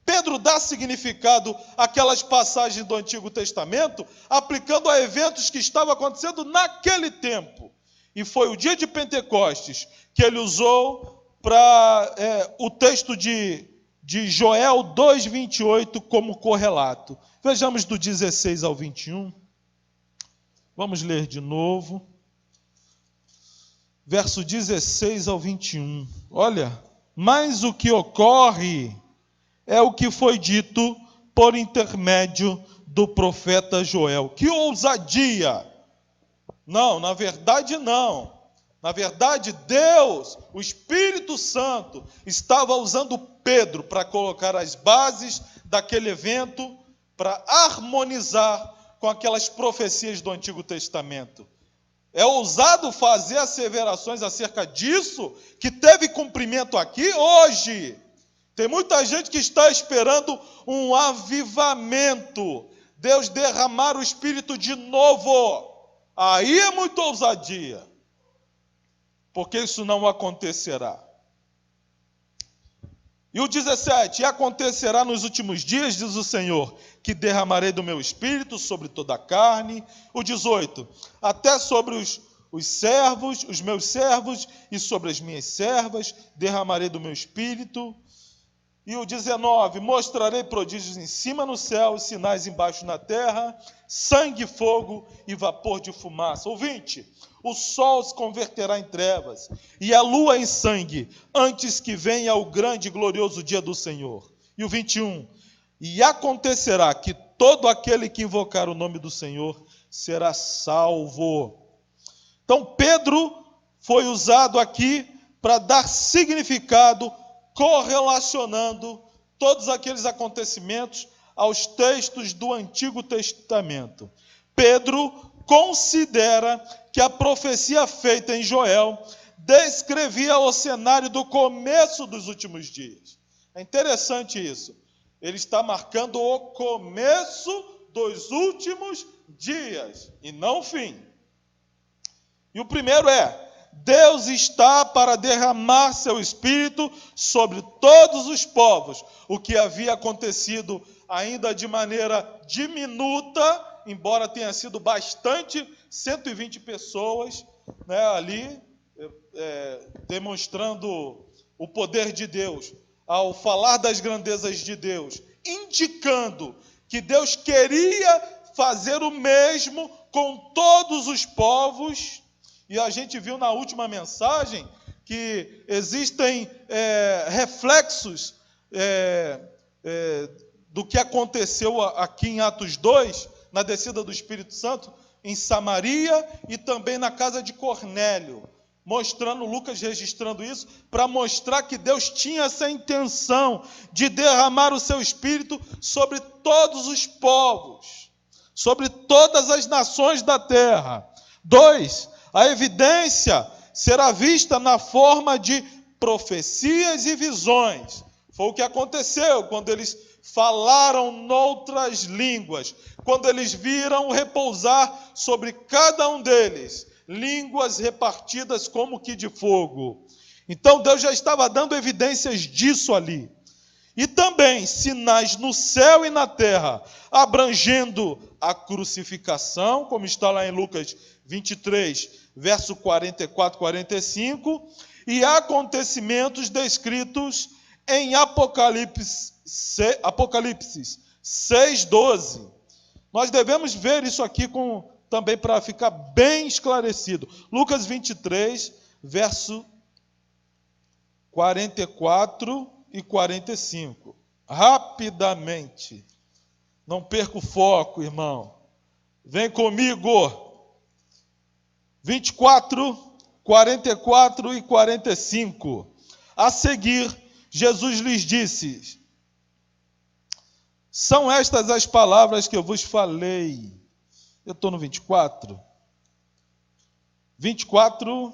Pedro dá significado àquelas passagens do Antigo Testamento, aplicando a eventos que estavam acontecendo naquele tempo. E foi o dia de Pentecostes que ele usou para o texto de Joel 2,28 como correlato. Vejamos do 16 ao 21. Vamos ler de novo. Verso 16 ao 21. Olha, mas o que ocorre é o que foi dito por intermédio do profeta Joel. Que ousadia! Não, na verdade não. Na verdade, Deus, o Espírito Santo, estava usando Pedro para colocar as bases daquele evento, para harmonizar com aquelas profecias do Antigo Testamento. É ousado fazer asseverações acerca disso, que teve cumprimento aqui hoje. Tem muita gente que está esperando um avivamento, Deus derramar o Espírito de novo. Aí é muita ousadia, porque isso não acontecerá. E o 17, e acontecerá nos últimos dias, diz o Senhor, que derramarei do meu Espírito sobre toda a carne. O 18, até sobre os servos, os meus servos, e sobre as minhas servas, derramarei do meu Espírito. E o 19, mostrarei prodígios em cima no céu, sinais embaixo na terra, sangue, fogo e vapor de fumaça. O 20, o sol se converterá em trevas e a lua em sangue, antes que venha o grande e glorioso dia do Senhor. E o 21, e acontecerá que todo aquele que invocar o nome do Senhor será salvo. Então Pedro foi usado aqui para dar significado, correlacionando todos aqueles acontecimentos aos textos do Antigo Testamento. Pedro considera que a profecia feita em Joel descrevia o cenário do começo dos últimos dias. É interessante isso. Ele está marcando o começo dos últimos dias e não o fim. E o primeiro é: Deus está para derramar seu Espírito sobre todos os povos, o que havia acontecido ainda de maneira diminuta, embora tenha sido bastante, 120 pessoas, né, ali, demonstrando o poder de Deus, ao falar das grandezas de Deus, indicando que Deus queria fazer o mesmo com todos os povos. E a gente viu na última mensagem que existem reflexos do que aconteceu aqui em Atos 2, na descida do Espírito Santo, em Samaria e também na casa de Cornélio, mostrando, Lucas registrando isso, para mostrar que Deus tinha essa intenção de derramar o seu Espírito sobre todos os povos, sobre todas as nações da terra. 2, a evidência será vista na forma de profecias e visões. Foi o que aconteceu quando eles falaram noutras línguas, quando eles viram repousar sobre cada um deles línguas repartidas como que de fogo. Então Deus já estava dando evidências disso ali. E também sinais no céu e na terra, abrangendo a crucificação, como está lá em Lucas 23, verso 44, 45, e acontecimentos descritos em Apocalipse 6, 12. Nós devemos ver isso aqui também para ficar bem esclarecido. Lucas 23, verso 44 e 45. Rapidamente. Não perca o foco, irmão. Vem comigo. 24, 44 e 45. A seguir, Jesus lhes disse: são estas as palavras que eu vos falei. Eu estou no 24. 24,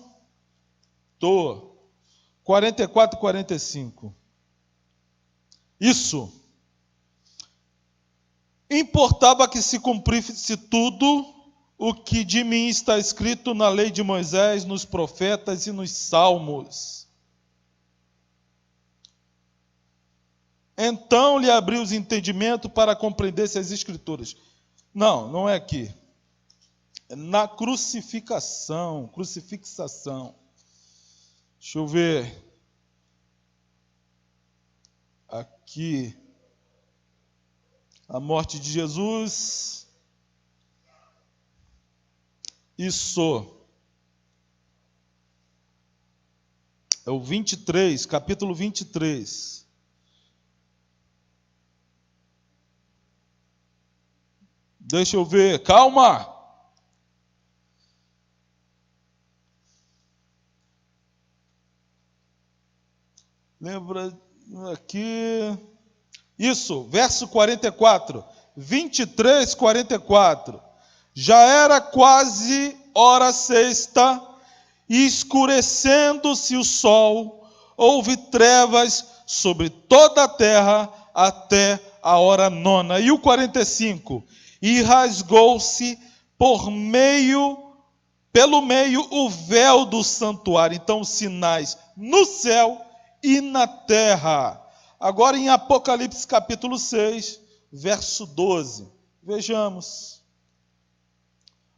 estou. 44 e 45. Isso. Importava que se cumprisse tudo o que de mim está escrito na lei de Moisés, nos profetas e nos salmos. Então lhe abriu os entendimentos para compreender as escrituras. Não, não é aqui. É na crucifixação. Deixa eu ver. Aqui. A morte de Jesus. Isso. É o 23, capítulo 23. Deixa eu ver, calma. Lembra aqui. Isso, verso 44. 23, 44. Já era quase hora sexta, e escurecendo-se o sol, houve trevas sobre toda a terra até a hora nona. E o 45, e rasgou-se pelo meio o véu do santuário. Então, sinais no céu e na terra. Agora em Apocalipse capítulo 6, verso 12. Vejamos.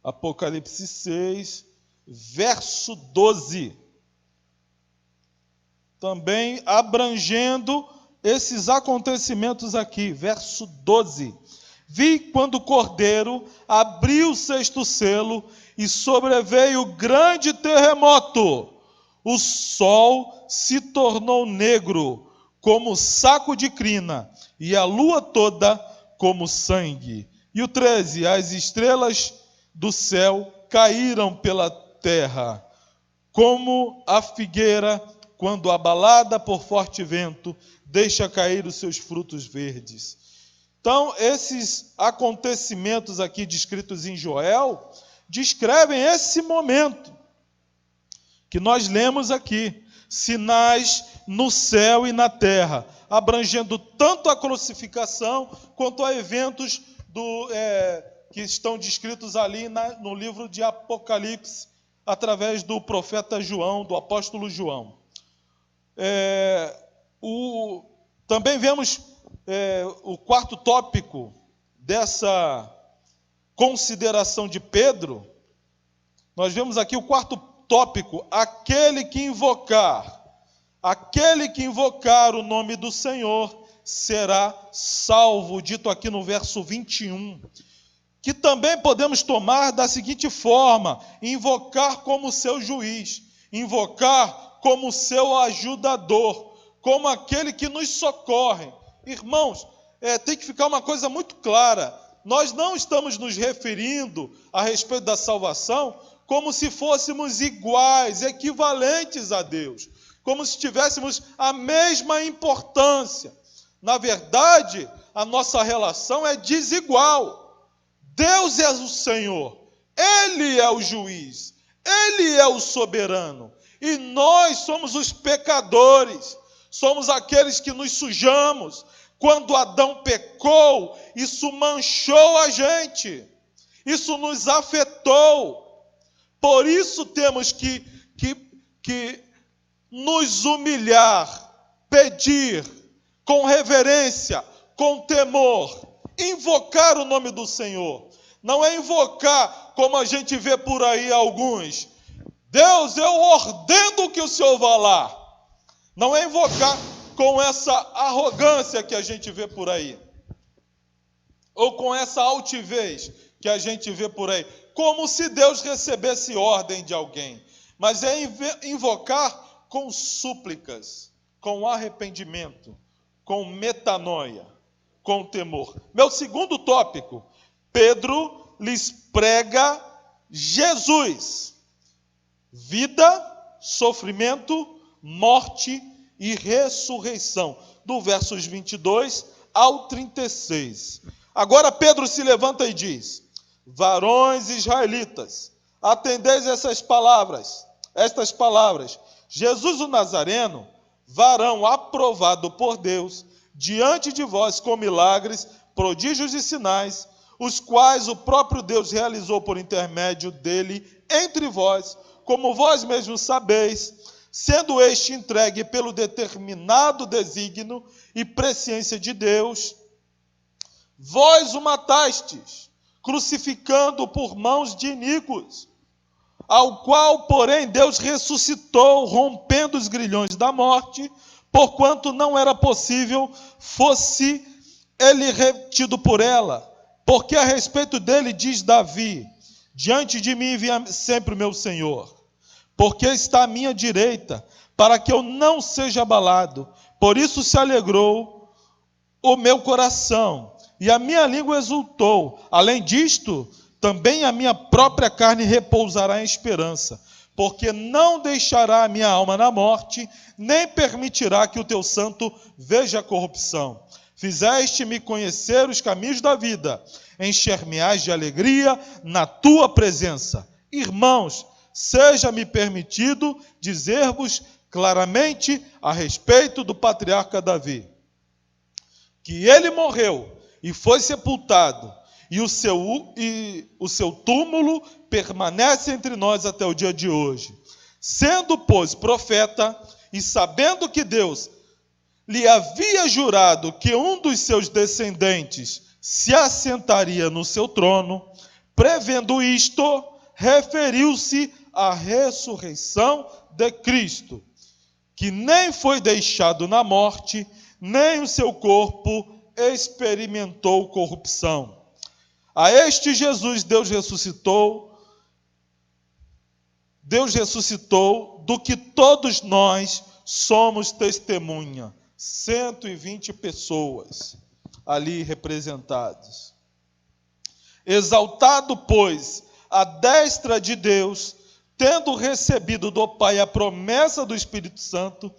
Apocalipse 6, verso 12. Também abrangendo esses acontecimentos aqui. Verso 12. Vi quando o Cordeiro abriu o sexto selo e sobreveio grande terremoto. O sol se tornou negro, como saco de crina, e a lua toda como sangue. E o 13, as estrelas do céu caíram pela terra, como a figueira, quando abalada por forte vento, deixa cair os seus frutos verdes. Então, esses acontecimentos aqui descritos em Joel, descrevem esse momento que nós lemos aqui, sinais no céu e na terra, abrangendo tanto a crucificação quanto a eventos que estão descritos ali no livro de Apocalipse, através do profeta João, do apóstolo João. Também vemos o quarto tópico dessa consideração de Pedro. Nós vemos aqui o quarto tópico: aquele que invocar o nome do Senhor será salvo, dito aqui no verso 21, que também podemos tomar da seguinte forma: invocar como seu juiz, invocar como seu ajudador, como aquele que nos socorre. Irmãos, tem que ficar uma coisa muito clara: nós não estamos nos referindo a respeito da salvação como se fôssemos iguais, equivalentes a Deus, como se tivéssemos a mesma importância. Na verdade, a nossa relação é desigual. Deus é o Senhor, Ele é o juiz, Ele é o soberano, e nós somos os pecadores, somos aqueles que nos sujamos. Quando Adão pecou, isso manchou a gente, isso nos afetou. Por isso temos que nos humilhar, pedir com reverência, com temor, invocar o nome do Senhor. Não é invocar como a gente vê por aí alguns: Deus, eu ordeno que o Senhor vá lá. Não é invocar com essa arrogância que a gente vê por aí, ou com essa altivez que a gente vê por aí, como se Deus recebesse ordem de alguém. Mas é invocar com súplicas, com arrependimento, com metanoia, com temor. Meu segundo tópico: Pedro lhes prega Jesus, vida, sofrimento, morte e ressurreição, do versos 22 ao 36. Agora Pedro se levanta e diz: varões israelitas, atendeis estas palavras. Jesus o Nazareno, varão aprovado por Deus, diante de vós com milagres, prodígios e sinais, os quais o próprio Deus realizou por intermédio dele entre vós, como vós mesmos sabeis, sendo este entregue pelo determinado desígnio e presciência de Deus. Vós o matastes, crucificando por mãos de iníquos, ao qual, porém, Deus ressuscitou, rompendo os grilhões da morte, porquanto não era possível fosse ele retido por ela. Porque a respeito dele diz Davi: diante de mim via sempre o meu Senhor, porque está à minha direita, para que eu não seja abalado. Por isso se alegrou o meu coração, e a minha língua exultou. Além disto, também a minha própria carne repousará em esperança, porque não deixará a minha alma na morte, nem permitirá que o teu santo veja a corrupção. Fizeste-me conhecer os caminhos da vida, encher-me-ás de alegria na tua presença. Irmãos, seja-me permitido dizer-vos claramente a respeito do patriarca Davi, que ele morreu e foi sepultado, e o seu túmulo permanece entre nós até o dia de hoje. Sendo, pois, profeta, e sabendo que Deus lhe havia jurado que um dos seus descendentes se assentaria no seu trono, prevendo isto, referiu-se à ressurreição de Cristo, que nem foi deixado na morte, nem o seu corpo experimentou corrupção. A este Jesus Deus ressuscitou, do que todos nós somos testemunha. 120 pessoas ali representadas. Exaltado, pois, à destra de Deus, tendo recebido do Pai a promessa do Espírito Santo,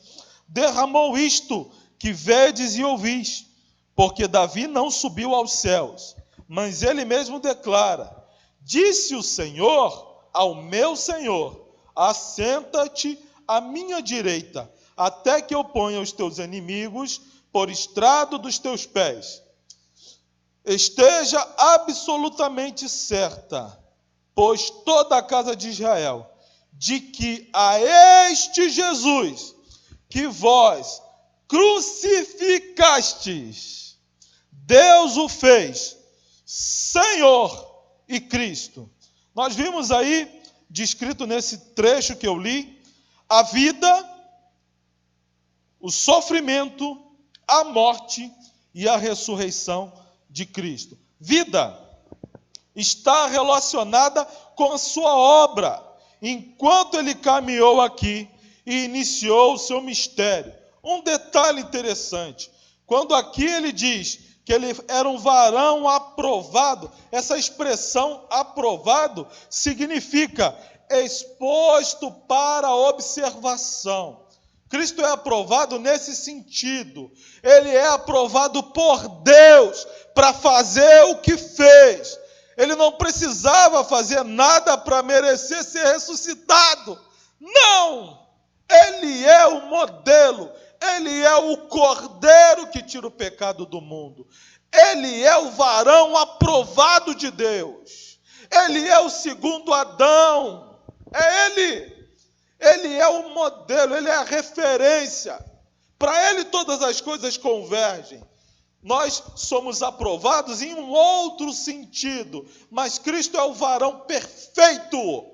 derramou isto que vedes e ouvis, porque Davi não subiu aos céus, mas ele mesmo declara: disse o Senhor ao meu Senhor, assenta-te à minha direita, até que eu ponha os teus inimigos por estrado dos teus pés. Esteja absolutamente certa, pois toda a casa de Israel, de que a este Jesus, que vós crucificastes, Deus o fez Senhor e Cristo. Nós vimos aí, descrito nesse trecho que eu li, a vida, o sofrimento, a morte e a ressurreição de Cristo. Vida está relacionada com a sua obra, enquanto ele caminhou aqui e iniciou o seu mistério. Um detalhe interessante, quando aqui ele diz que ele era um varão aprovado, essa expressão aprovado significa exposto para observação. Cristo é aprovado nesse sentido. Ele é aprovado por Deus para fazer o que fez. Ele não precisava fazer nada para merecer ser ressuscitado. Não! Ele é o modelo. Ele é o cordeiro que tira o pecado do mundo. Ele é o varão aprovado de Deus. Ele é o segundo Adão. É ele. Ele é o modelo, ele é a referência. Para ele todas as coisas convergem. Nós somos aprovados em um outro sentido, mas Cristo é o varão perfeito.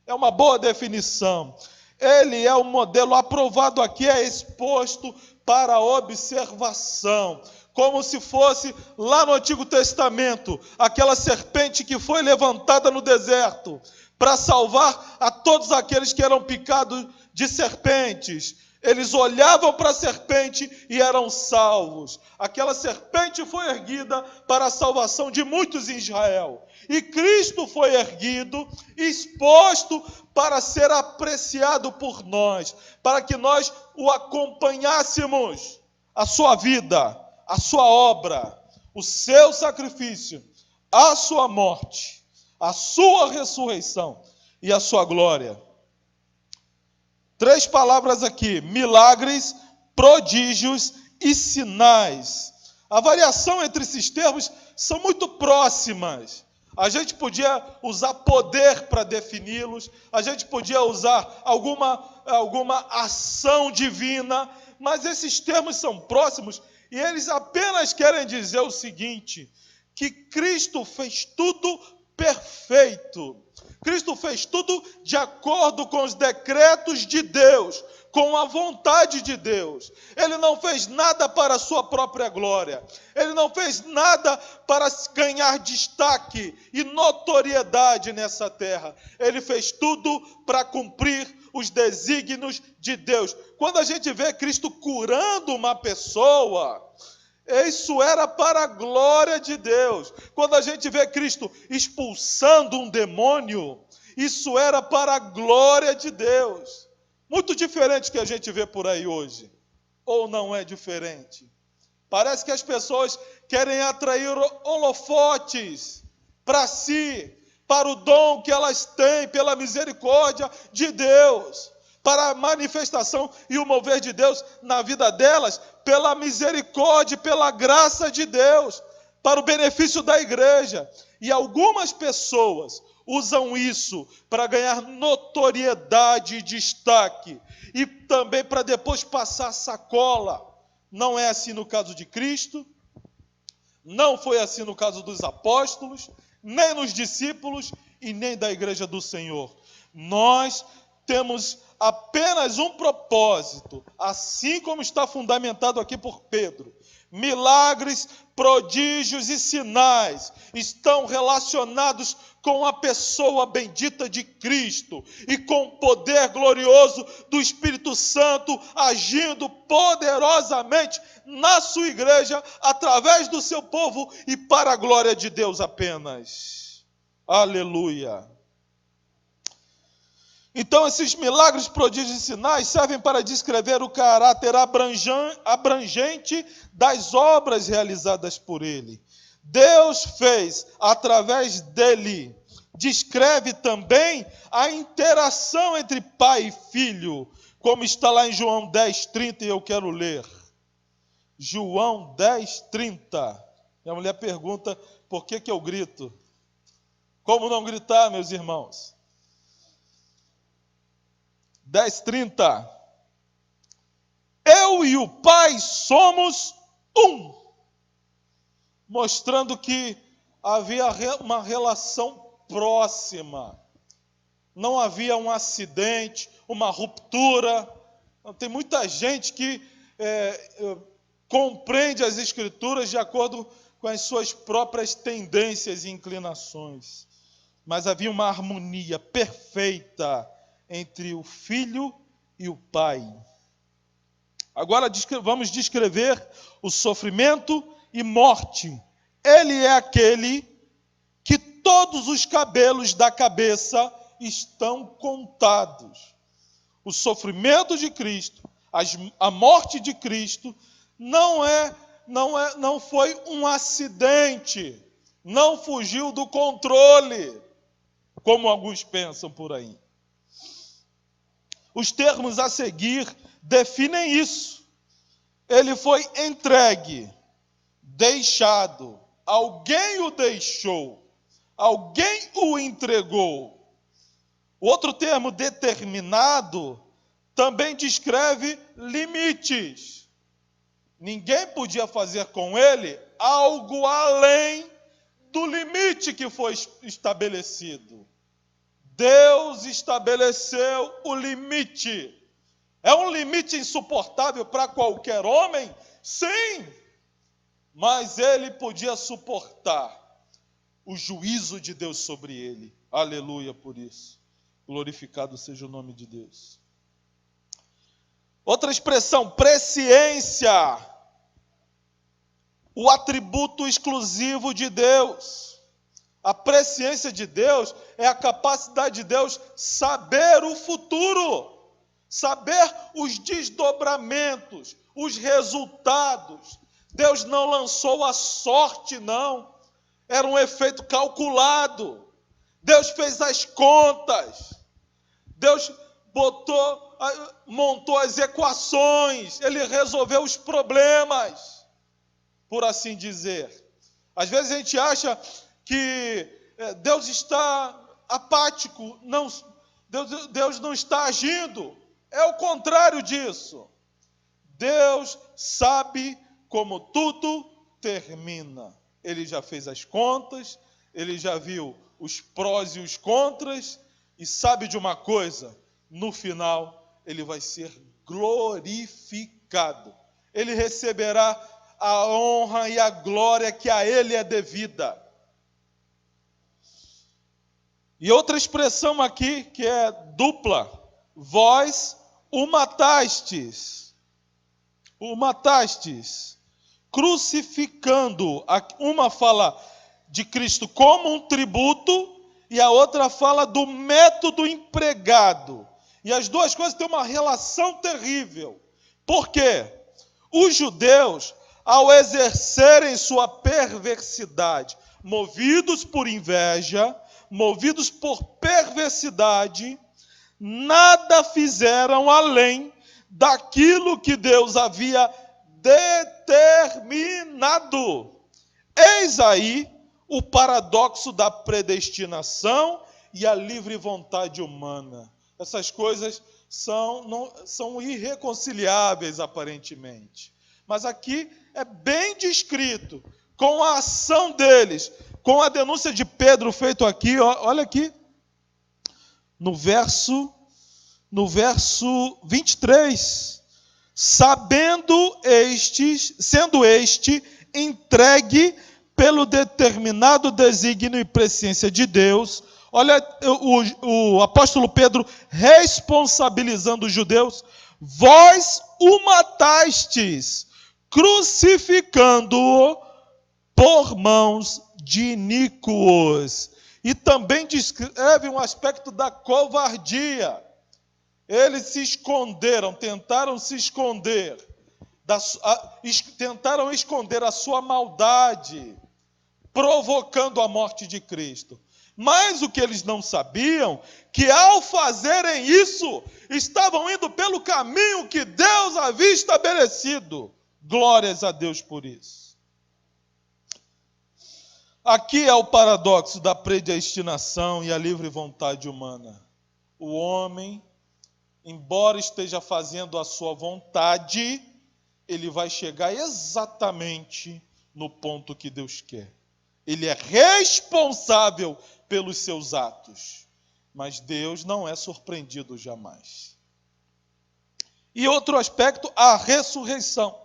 É uma boa definição. Ele é o modelo aprovado aqui, é exposto para observação. Como se fosse lá no Antigo Testamento, aquela serpente que foi levantada no deserto para salvar a todos aqueles que eram picados de serpentes. Eles olhavam para a serpente e eram salvos. Aquela serpente foi erguida para a salvação de muitos em Israel. E Cristo foi erguido, exposto para ser apreciado por nós, para que nós o acompanhássemos, a sua vida, a sua obra, o seu sacrifício, a sua morte, a sua ressurreição e a sua glória. 3 palavras aqui: milagres, prodígios e sinais. A variação entre esses termos são muito próximas. A gente podia usar poder para defini-los, a gente podia usar alguma ação divina, mas esses termos são próximos e eles apenas querem dizer o seguinte: que Cristo fez tudo perfeito. Cristo fez tudo de acordo com os decretos de Deus, com a vontade de Deus. Ele não fez nada para a sua própria glória. Ele não fez nada para ganhar destaque e notoriedade nessa terra. Ele fez tudo para cumprir os desígnios de Deus. Quando a gente vê Cristo curando uma pessoa, isso era para a glória de Deus. Quando a gente vê Cristo expulsando um demônio, isso era para a glória de Deus. Muito diferente do que a gente vê por aí hoje. Ou não é diferente? Parece que as pessoas querem atrair holofotes para si, para o dom que elas têm, pela misericórdia de Deus. para a manifestação e o mover de Deus na vida delas, pela misericórdia, pela graça de Deus, para o benefício da igreja. E algumas pessoas usam isso para ganhar notoriedade e destaque, e também para depois passar sacola. Não é assim no caso de Cristo, não foi assim no caso dos apóstolos, nem nos discípulos e nem da igreja do Senhor. Nós temos apenas um propósito, assim como está fundamentado aqui por Pedro. Milagres, prodígios e sinais estão relacionados com a pessoa bendita de Cristo e com o poder glorioso do Espírito Santo agindo poderosamente na sua igreja, através do seu povo e para a glória de Deus apenas. Aleluia! Então, esses milagres, prodígios e sinais servem para descrever o caráter abrangente das obras realizadas por ele. Deus fez através dele. Descreve também a interação entre pai e filho, como está lá em João 10:30, e eu quero ler. João 10:30. Minha mulher pergunta por que eu grito. Como não gritar, meus irmãos? 10:30. Eu e o Pai somos um. Mostrando que havia uma relação próxima. Não havia um acidente, uma ruptura. Tem muita gente que compreende as Escrituras de acordo com as suas próprias tendências e inclinações. Mas havia uma harmonia perfeita entre o Filho e o Pai. Agora vamos descrever o sofrimento e morte. Ele é aquele que todos os cabelos da cabeça estão contados. O sofrimento de Cristo, a morte de Cristo, não foi um acidente, não fugiu do controle, como alguns pensam por aí. Os termos a seguir definem isso. Ele foi entregue, deixado, alguém o deixou, alguém o entregou. Outro termo, determinado, também descreve limites. Ninguém podia fazer com ele algo além do limite que foi estabelecido. Deus estabeleceu o limite. É um limite insuportável para qualquer homem? Sim! Mas ele podia suportar o juízo de Deus sobre ele. Aleluia por isso. Glorificado seja o nome de Deus. Outra expressão, presciência. O atributo exclusivo de Deus. A presciência de Deus é a capacidade de Deus saber o futuro, saber os desdobramentos, os resultados. Deus não lançou a sorte, não. Era um efeito calculado. Deus fez as contas. Deus montou as equações. Ele resolveu os problemas, por assim dizer. Às vezes a gente acha que Deus está apático, Deus não está agindo. É o contrário disso. Deus sabe como tudo termina. Ele já fez as contas, ele já viu os prós e os contras, e sabe de uma coisa? No final, ele vai ser glorificado. Ele receberá a honra e a glória que a ele é devida. E outra expressão aqui, que é dupla. Vós o matastes. O matastes. Crucificando. Uma fala de Cristo como um tributo e a outra fala do método empregado. E as duas coisas têm uma relação terrível. Por quê? Os judeus, ao exercerem sua perversidade, movidos por inveja, movidos por perversidade, nada fizeram além daquilo que Deus havia determinado. Eis aí o paradoxo da predestinação e a livre vontade humana. Essas coisas são irreconciliáveis aparentemente. Mas aqui é bem descrito, com a ação deles, com a denúncia de Pedro feito aqui, olha aqui, no verso 23, sendo este entregue pelo determinado desígnio e presciência de Deus. Olha o apóstolo Pedro responsabilizando os judeus: vós o matastes, crucificando-o por mãos de iníquos. E também descreve um aspecto da covardia. Eles se esconderam, tentaram se esconder, tentaram esconder a sua maldade, provocando a morte de Cristo. Mas o que eles não sabiam, que ao fazerem isso, estavam indo pelo caminho que Deus havia estabelecido. Glórias a Deus por isso. Aqui é o paradoxo da predestinação e a livre vontade humana. O homem, embora esteja fazendo a sua vontade, ele vai chegar exatamente no ponto que Deus quer. Ele é responsável pelos seus atos, mas Deus não é surpreendido jamais. E outro aspecto, a ressurreição.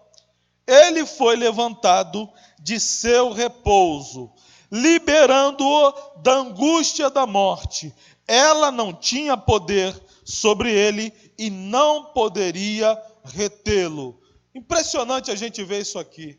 Ele foi levantado de seu repouso, liberando-o da angústia da morte. Ela não tinha poder sobre ele e não poderia retê-lo. Impressionante a gente ver isso aqui.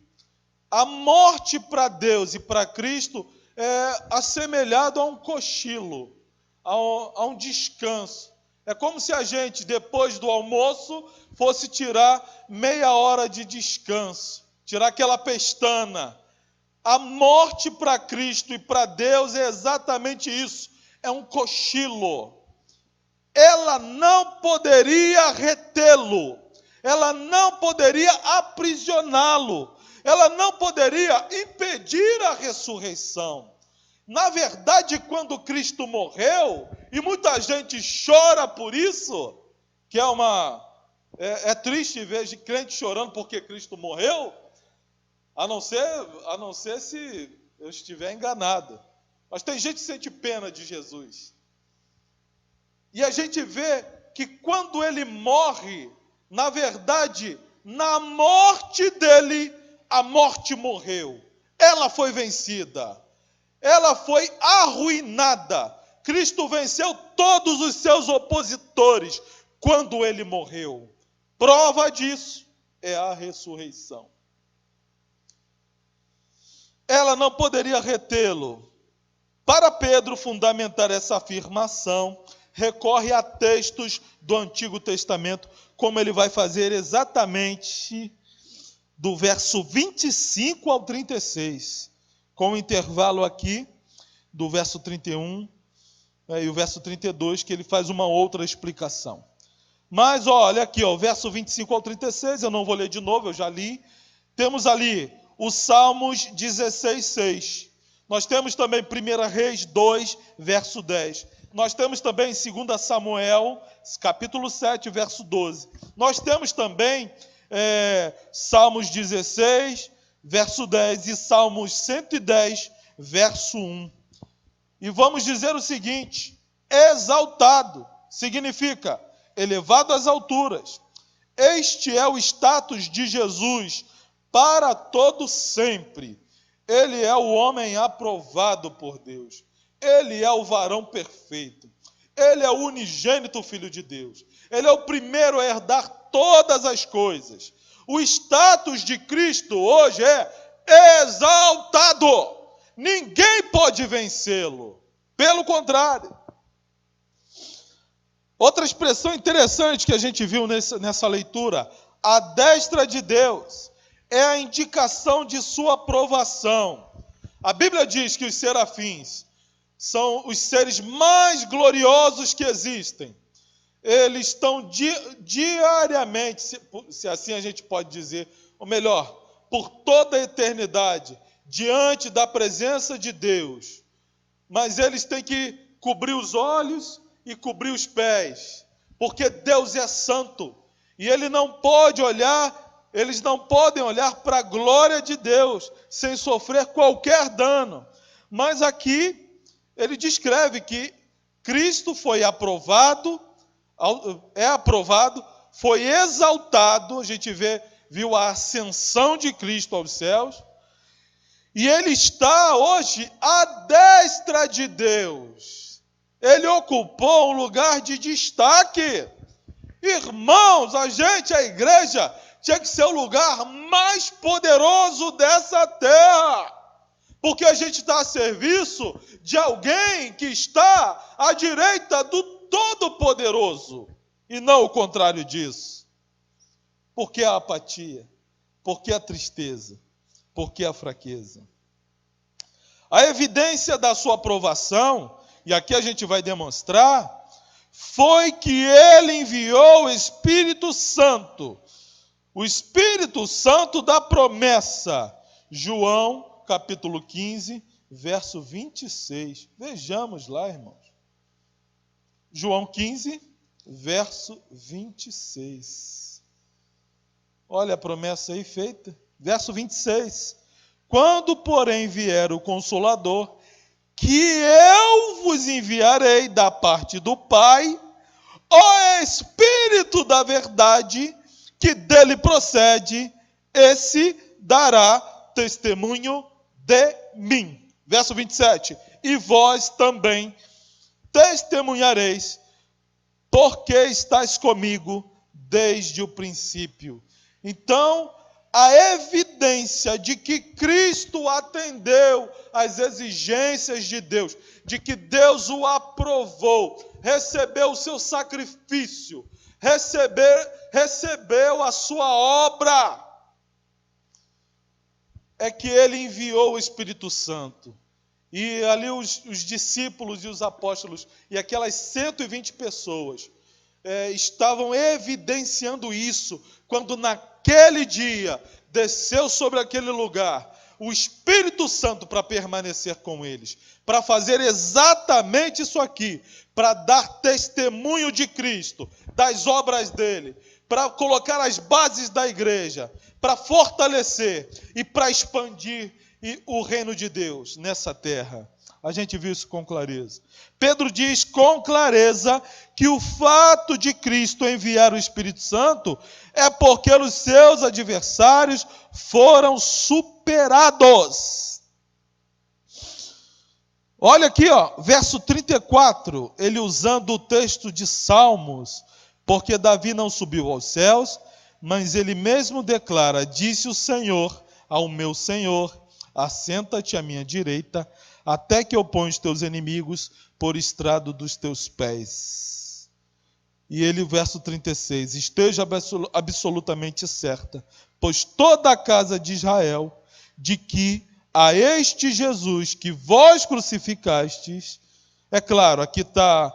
A morte para Deus e para Cristo é assemelhado a um cochilo, a um descanso. É como se a gente, depois do almoço, fosse tirar meia hora de descanso, tirar aquela pestana. A morte para Cristo e para Deus é exatamente isso, é um cochilo. Ela não poderia retê-lo, ela não poderia aprisioná-lo, ela não poderia impedir a ressurreição. Na verdade, quando Cristo morreu, e muita gente chora por isso, que é triste ver crente chorando porque Cristo morreu, a não ser se eu estiver enganado. Mas tem gente que sente pena de Jesus. E a gente vê que quando ele morre, na verdade, na morte dele, a morte morreu. Ela foi vencida. Ela foi arruinada. Cristo venceu todos os seus opositores quando ele morreu. Prova disso é a ressurreição. Ela não poderia retê-lo. Para Pedro fundamentar essa afirmação, recorre a textos do Antigo Testamento, como ele vai fazer exatamente do verso 25 ao 36, com o intervalo aqui do verso 31 e o verso 32, que ele faz uma outra explicação. Mas olha aqui, o verso 25 ao 36, eu não vou ler de novo, eu já li. Temos ali o Salmos 16:6. Nós temos também 1 Reis 2, verso 10. Nós temos também 2 Samuel, capítulo 7, verso 12. Nós temos também Salmos 16, verso 10 e Salmos 110, verso 1. E vamos dizer o seguinte: exaltado significa elevado às alturas. Este é o status de Jesus para todo sempre. Ele é o homem aprovado por Deus. Ele é o varão perfeito. Ele é o unigênito Filho de Deus. Ele é o primeiro a herdar todas as coisas. O status de Cristo hoje é exaltado. Ninguém pode vencê-lo. Pelo contrário. Outra expressão interessante que a gente viu nessa leitura, a destra de Deus, é a indicação de sua aprovação. A Bíblia diz que os serafins são os seres mais gloriosos que existem. eles estão diariamente, se assim a gente pode dizer, ou melhor, por toda a eternidade, diante da presença de Deus. Mas eles têm que cobrir os olhos e cobrir os pés, porque Deus é santo, e eles não podem olhar para a glória de Deus sem sofrer qualquer dano. Mas aqui ele descreve que Cristo foi aprovado, foi exaltado, a gente viu a ascensão de Cristo aos céus, e ele está hoje à destra de Deus. Ele ocupou um lugar de destaque. Irmãos, a igreja, tinha que ser o lugar mais poderoso dessa terra, porque a gente está a serviço de alguém que está à direita do Todo-Poderoso, e não o contrário disso. Por que a apatia? Por que a tristeza? Por que a fraqueza? A evidência da sua aprovação, e aqui a gente vai demonstrar, foi que ele enviou o Espírito Santo. O Espírito Santo da promessa. João, capítulo 15, verso 26. Vejamos lá, irmãos. João 15, verso 26. Olha a promessa aí feita. Verso 26. Quando, porém, vier o Consolador, que eu vos enviarei da parte do Pai, o Espírito da verdade, que dele procede, esse dará testemunho de mim. Verso 27. E vós também testemunhareis, porque estáis comigo desde o princípio. Então, a evidência de que Cristo atendeu às exigências de Deus, de que Deus o aprovou, recebeu o seu sacrifício, recebeu a sua obra, é que ele enviou o Espírito Santo. E ali os discípulos e os apóstolos, e aquelas 120 pessoas, estavam evidenciando isso, quando naquele dia desceu sobre aquele lugar o Espírito Santo para permanecer com eles, para fazer exatamente isso aqui, para dar testemunho de Cristo, das obras dele, para colocar as bases da igreja, para fortalecer e para expandir o reino de Deus nessa terra. A gente viu isso com clareza. Pedro diz com clareza que o fato de Cristo enviar o Espírito Santo é porque os seus adversários foram superados. Olha aqui, verso 34, ele usando o texto de Salmos, porque Davi não subiu aos céus, mas ele mesmo declara: disse o Senhor ao meu Senhor, assenta-te à minha direita, até que eu ponha os teus inimigos por estrado dos teus pés. E ele, verso 36, esteja absolutamente certa, pois toda a casa de Israel, de que a este Jesus que vós crucificastes, é claro, aqui está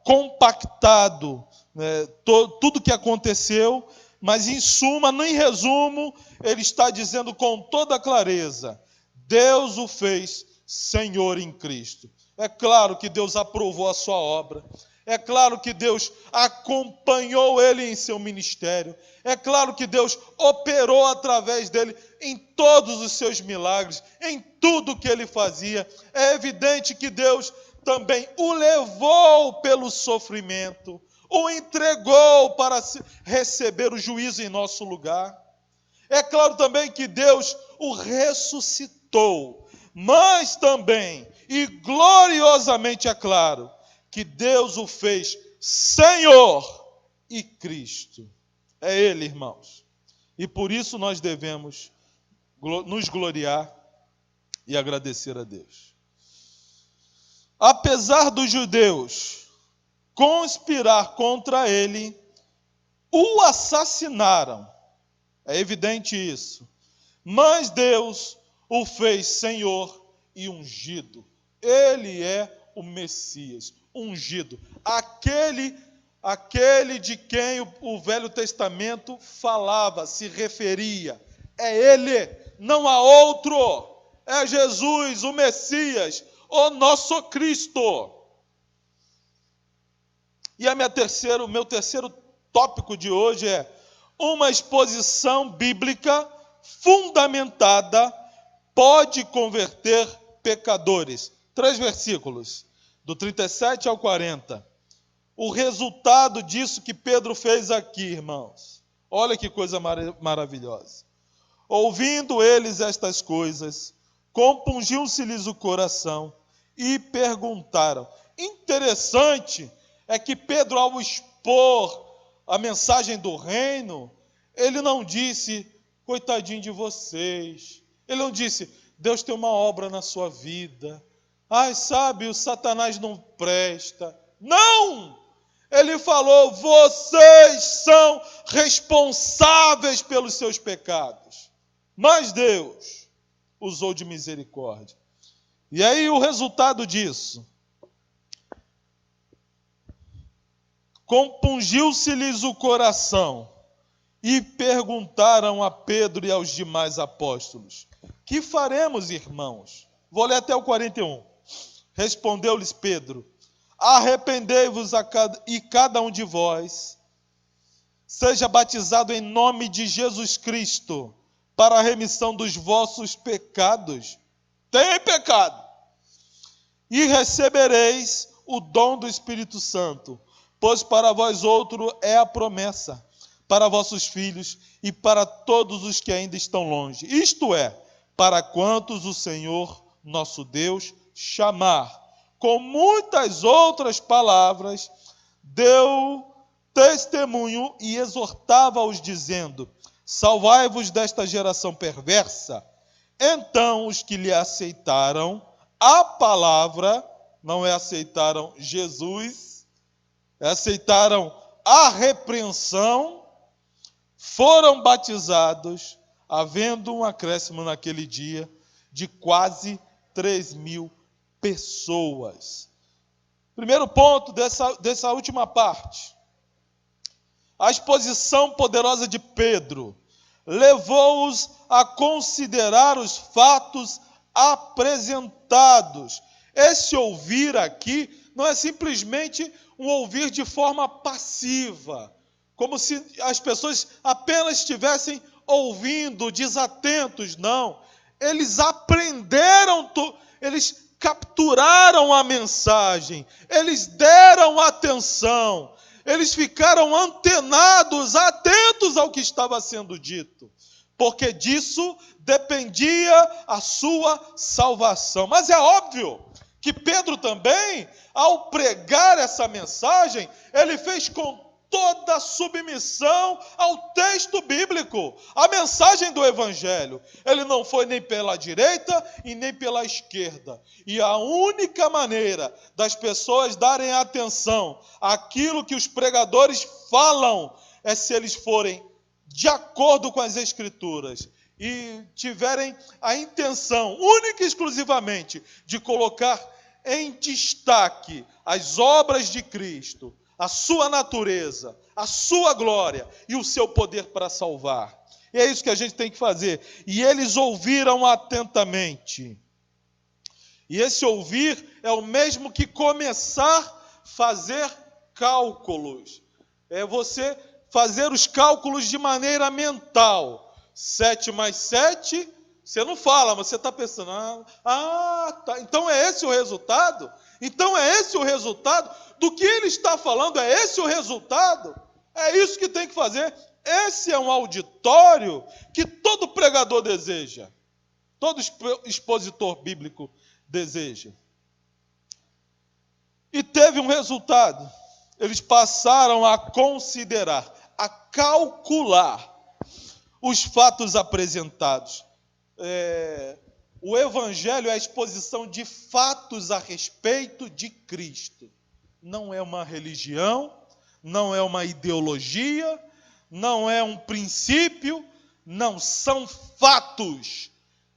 compactado, né, tudo que aconteceu, mas em suma, em resumo, ele está dizendo com toda clareza: Deus o fez Senhor em Cristo. É claro que Deus aprovou a sua obra. É claro que Deus acompanhou ele em seu ministério. É claro que Deus operou através dele em todos os seus milagres, em tudo que ele fazia. É evidente que Deus também o levou pelo sofrimento, o entregou para receber o juízo em nosso lugar. É claro também que Deus o ressuscitou, mas também, e gloriosamente é claro, que Deus o fez Senhor e Cristo. É Ele, irmãos. E por isso nós devemos nos gloriar e agradecer a Deus. Apesar dos judeus conspirar contra ele, o assassinaram. É evidente isso. Mas Deus o fez Senhor e ungido. Ele é o Messias, ungido. Aquele aquele de quem o Velho Testamento falava, se referia. É Ele, não há outro. É Jesus, o Messias, o nosso Cristo. E o meu terceiro tópico de hoje é uma exposição bíblica fundamentada pode converter pecadores. 3 versículos, do 37 ao 40. O resultado disso que Pedro fez aqui, irmãos. Olha que coisa maravilhosa. Ouvindo eles estas coisas, compungiu-se-lhes o coração e perguntaram. Interessante é que Pedro, ao expor a mensagem do reino, ele não disse, coitadinho de vocês. Ele não disse, Deus tem uma obra na sua vida. Ai, sabe, o Satanás não presta. Não! Ele falou, vocês são responsáveis pelos seus pecados. Mas Deus usou de misericórdia. E aí o resultado disso? Compungiu-se-lhes o coração e perguntaram a Pedro e aos demais apóstolos, que faremos, irmãos? Vou ler até o 41. Respondeu-lhes Pedro, arrependei-vos e cada um de vós seja batizado em nome de Jesus Cristo para a remissão dos vossos pecados. Tem pecado. E recebereis o dom do Espírito Santo, pois para vós outro é a promessa, para vossos filhos e para todos os que ainda estão longe. Isto é, para quantos o Senhor nosso Deus chamar. Com muitas outras palavras, deu testemunho e exortava-os, dizendo, salvai-vos desta geração perversa. Então os que lhe aceitaram a palavra, não é aceitaram Jesus, aceitaram a repreensão, foram batizados, havendo um acréscimo naquele dia de quase 3.000 pessoas. Primeiro ponto dessa última parte. A exposição poderosa de Pedro levou-os a considerar os fatos apresentados. Esse ouvir aqui não é simplesmente um ouvir de forma passiva, como se as pessoas apenas estivessem ouvindo, desatentos. Não. Eles aprenderam, eles capturaram a mensagem, eles deram atenção, eles ficaram antenados, atentos ao que estava sendo dito, porque disso dependia a sua salvação. Mas é óbvio que Pedro também, ao pregar essa mensagem, ele fez com toda a submissão ao texto bíblico, a mensagem do Evangelho. Ele não foi nem pela direita e nem pela esquerda. E a única maneira das pessoas darem atenção àquilo que os pregadores falam é se eles forem de acordo com as Escrituras e tiverem a intenção, única e exclusivamente, de colocar em destaque as obras de Cristo, a sua natureza, a sua glória e o seu poder para salvar. E é isso que a gente tem que fazer. E eles ouviram atentamente. E esse ouvir é o mesmo que começar a fazer cálculos. É você fazer os cálculos de maneira mental. 7 mais 7, você não fala, mas você está pensando, tá. Então é esse o resultado? Então é esse o resultado? Do que ele está falando, é esse o resultado? É isso que tem que fazer. Esse é um auditório que todo pregador deseja, todo expositor bíblico deseja. E teve um resultado. Eles passaram a considerar, a calcular os fatos apresentados. O Evangelho é a exposição de fatos a respeito de Cristo. Não é uma religião, não é uma ideologia, não é um princípio, não, são fatos.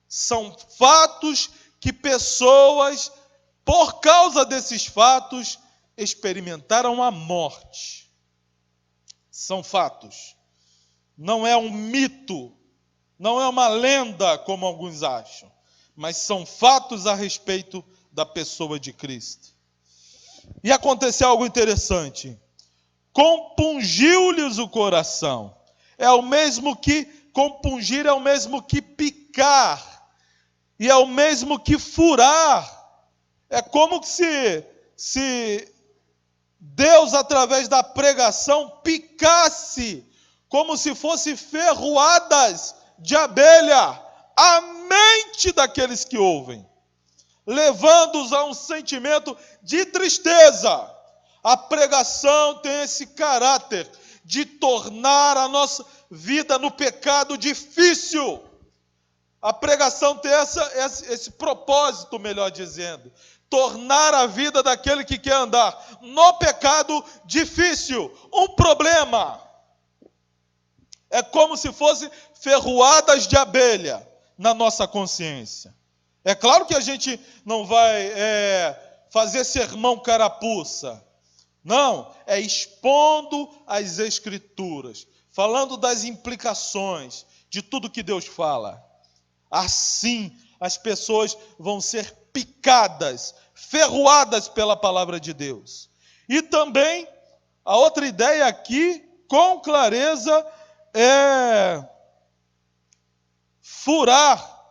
São fatos que pessoas, por causa desses fatos, experimentaram a morte. São fatos. Não é um mito, não é uma lenda, como alguns acham, mas são fatos a respeito da pessoa de Cristo. E aconteceu algo interessante. Compungiu-lhes o coração. Compungir é o mesmo que picar, e é o mesmo que furar. É como se Deus, através da pregação, picasse, como se fosse ferroadas de abelha, a mente daqueles que ouvem, levando-os a um sentimento de tristeza. A pregação tem esse caráter de tornar a nossa vida no pecado difícil. A pregação tem esse propósito, melhor dizendo, tornar a vida daquele que quer andar no pecado difícil, um problema. É como se fosse ferroadas de abelha na nossa consciência. É claro que a gente não vai fazer sermão carapuça. Não, é expondo as Escrituras, falando das implicações de tudo que Deus fala. Assim, as pessoas vão ser picadas, ferroadas pela palavra de Deus. E também, a outra ideia aqui, com clareza, é furar,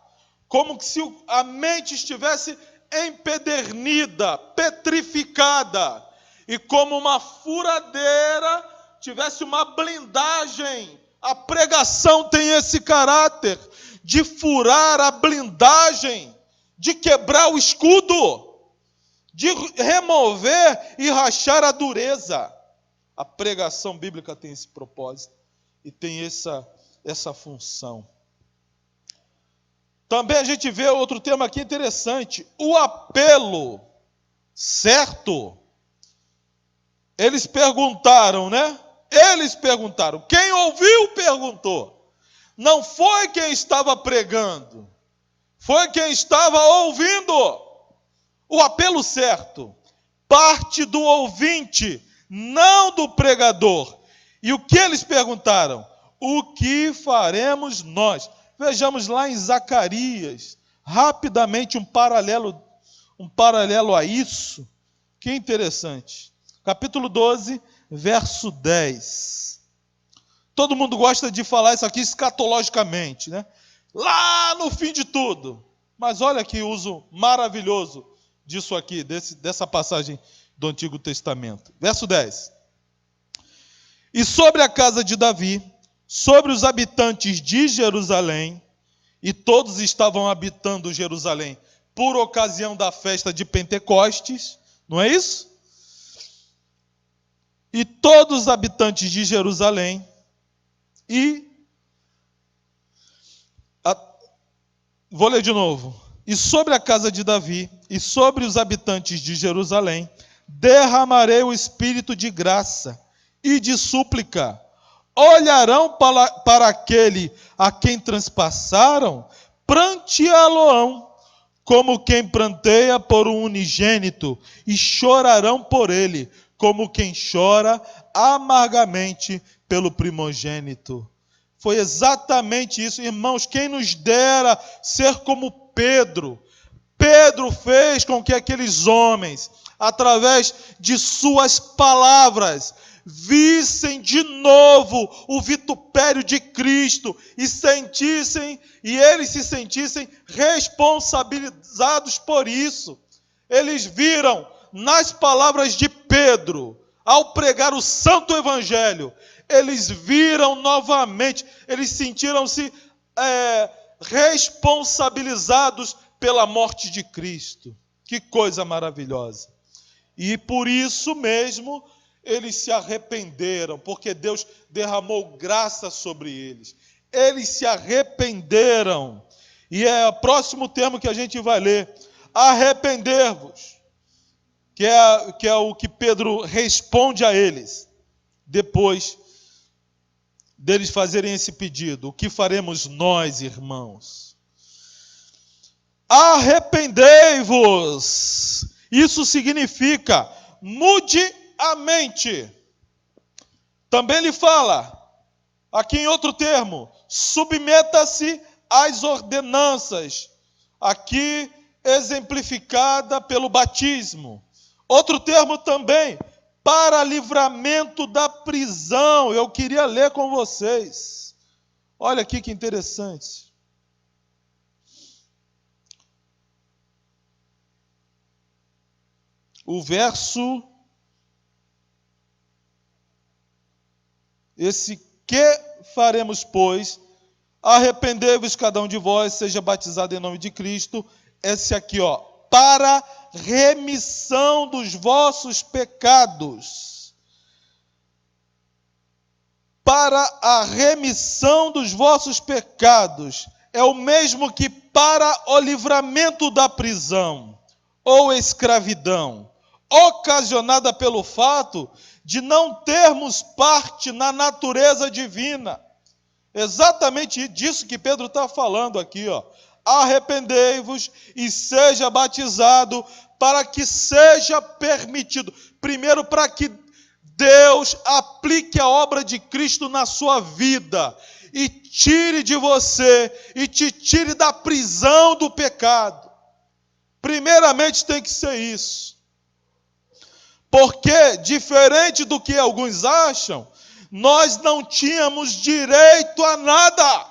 como se a mente estivesse empedernida, petrificada, e como uma furadeira tivesse uma blindagem. A pregação tem esse caráter de furar a blindagem, de quebrar o escudo, de remover e rachar a dureza. A pregação bíblica tem esse propósito e tem essa função. Também a gente vê outro tema aqui interessante, o apelo certo. Eles perguntaram, né? Eles perguntaram. Quem ouviu perguntou. Não foi quem estava pregando, foi quem estava ouvindo. O apelo certo parte do ouvinte, não do pregador. E o que eles perguntaram? O que faremos nós? Vejamos lá em Zacarias, rapidamente um paralelo a isso. Que interessante. Capítulo 12, verso 10. Todo mundo gosta de falar isso aqui escatologicamente, né? Lá no fim de tudo. Mas olha que uso maravilhoso disso aqui, dessa passagem do Antigo Testamento. Verso 10. E sobre a casa de Davi, sobre os habitantes de Jerusalém, e todos estavam habitando Jerusalém por ocasião da festa de Pentecostes, não é isso? E todos os habitantes de Jerusalém, vou ler de novo. E sobre a casa de Davi, e sobre os habitantes de Jerusalém, derramarei o espírito de graça e de súplica. Olharão para aquele a quem transpassaram, pranteá-lo-ão, como quem pranteia por um unigênito, e chorarão por ele, como quem chora amargamente pelo primogênito. Foi exatamente isso, irmãos. Quem nos dera ser como Pedro. Pedro fez com que aqueles homens, através de suas palavras, vissem de novo o vitupério de Cristo e eles se sentissem responsabilizados por isso. Eles viram nas palavras de Pedro, ao pregar o santo evangelho, eles viram novamente, eles sentiram-se responsabilizados pela morte de Cristo. Que coisa maravilhosa. E por isso mesmo eles se arrependeram, porque Deus derramou graça sobre eles. Eles se arrependeram. E é o próximo termo que a gente vai ler. Arrepender-vos. Que é o que Pedro responde a eles, depois deles fazerem esse pedido. O que faremos nós, irmãos? Arrependei-vos. Isso significa, mude a mente. Também lhe fala, aqui em outro termo, submeta-se às ordenanças, aqui exemplificada pelo batismo. Outro termo também, para livramento da prisão. Eu queria ler com vocês. Olha aqui que interessante. O verso, esse que faremos, pois, arrependei-vos cada um de vós, seja batizado em nome de Cristo, esse aqui, ó, para remissão dos vossos pecados. Para a remissão dos vossos pecados. É o mesmo que para o livramento da prisão ou escravidão, ocasionada pelo fato de não termos parte na natureza divina. Exatamente disso que Pedro está falando aqui, ó. Arrependei-vos e seja batizado para que seja permitido. Primeiro, para que Deus aplique a obra de Cristo na sua vida e tire de você e te tire da prisão do pecado. Primeiramente tem que ser isso. Porque, diferente do que alguns acham, nós não tínhamos direito a nada.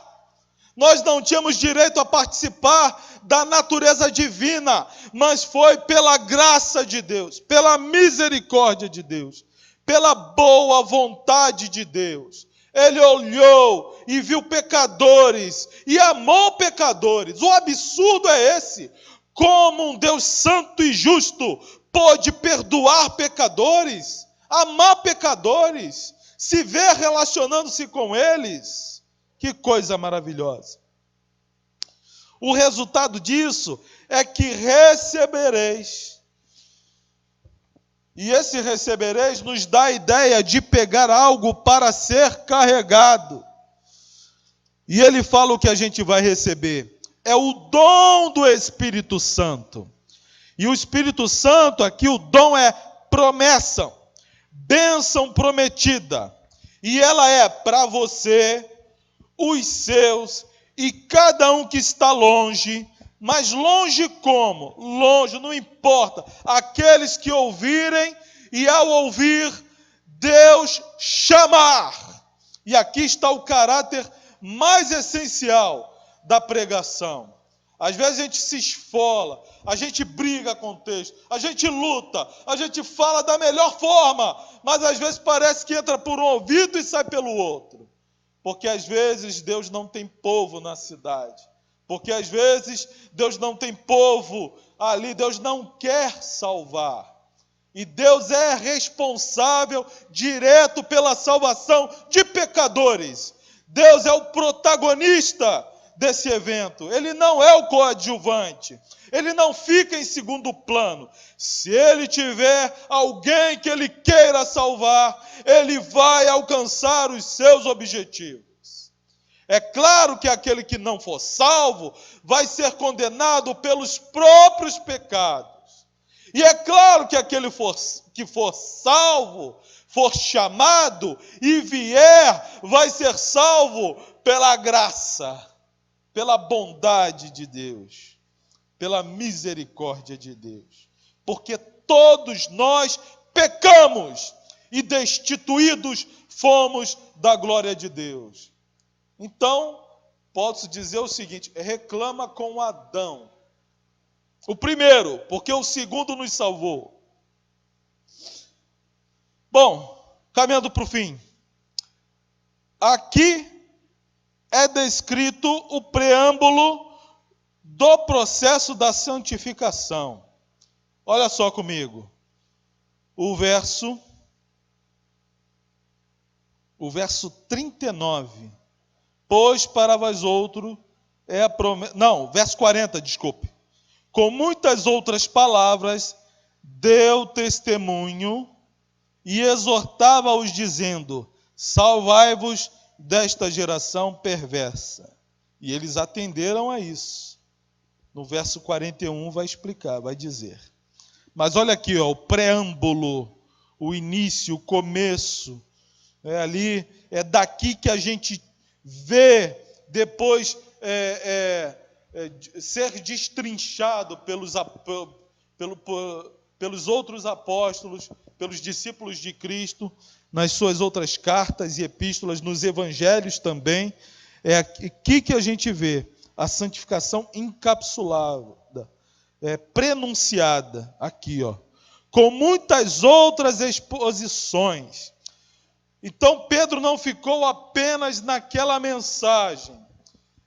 Nós não tínhamos direito a participar da natureza divina, mas foi pela graça de Deus, pela misericórdia de Deus, pela boa vontade de Deus. Ele olhou e viu pecadores e amou pecadores. O absurdo é esse. Como um Deus santo e justo pôde perdoar pecadores, amar pecadores, se ver relacionando-se com eles? Que coisa maravilhosa. O resultado disso é que recebereis. E esse recebereis nos dá a ideia de pegar algo para ser carregado. E ele fala o que a gente vai receber. É o dom do Espírito Santo. E o Espírito Santo, aqui o dom é promessa, bênção prometida. E ela é para você, os seus e cada um que está longe. Mas longe como? Longe, não importa. Aqueles que ouvirem e ao ouvir, Deus chamar. E aqui está o caráter mais essencial da pregação. Às vezes a gente se esfola, a gente briga com o texto, a gente luta, a gente fala da melhor forma, mas às vezes parece que entra por um ouvido e sai pelo outro. Porque às vezes Deus não tem povo na cidade. Porque às vezes Deus não tem povo ali, Deus não quer salvar. E Deus é responsável direto pela salvação de pecadores. Deus é o protagonista desse evento. Ele não é o coadjuvante. Ele não fica em segundo plano. Se ele tiver alguém que ele queira salvar, ele vai alcançar os seus objetivos. É claro que aquele que não for salvo vai ser condenado pelos próprios pecados. E é claro que aquele que for salvo, for chamado e vier, vai ser salvo pela graça, pela bondade de Deus, pela misericórdia de Deus. Porque todos nós pecamos e destituídos fomos da glória de Deus. Então, posso dizer o seguinte, reclama com Adão. O primeiro, porque o segundo nos salvou. Bom, caminhando para o fim. Aqui é descrito o preâmbulo do processo da santificação. Olha só comigo. O verso 39. Pois para vós outro é a promessa... Não, verso 40, desculpe. Com muitas outras palavras, deu testemunho e exortava-os dizendo, salvai-vos desta geração perversa. E eles atenderam a isso. No verso 41 vai explicar, vai dizer. Mas olha aqui, ó, o preâmbulo, o início, o começo É daqui que a gente vê depois ser destrinchado pelos outros apóstolos, pelos discípulos de Cristo, nas suas outras cartas e epístolas, nos evangelhos também. É aqui que a gente vê a santificação encapsulada, prenunciada aqui, com muitas outras exposições. Então Pedro não ficou apenas naquela mensagem,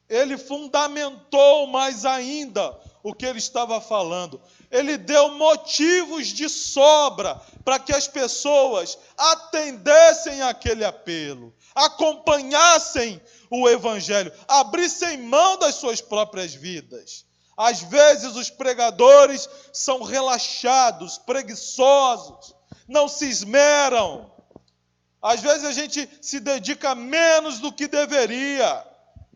ele fundamentou mais ainda o que ele estava falando. Ele deu motivos de sobra para que as pessoas atendessem àquele apelo, acompanhassem o evangelho, abrissem mão das suas próprias vidas. Às vezes os pregadores são relaxados, preguiçosos, não se esmeram. Às vezes a gente se dedica menos do que deveria.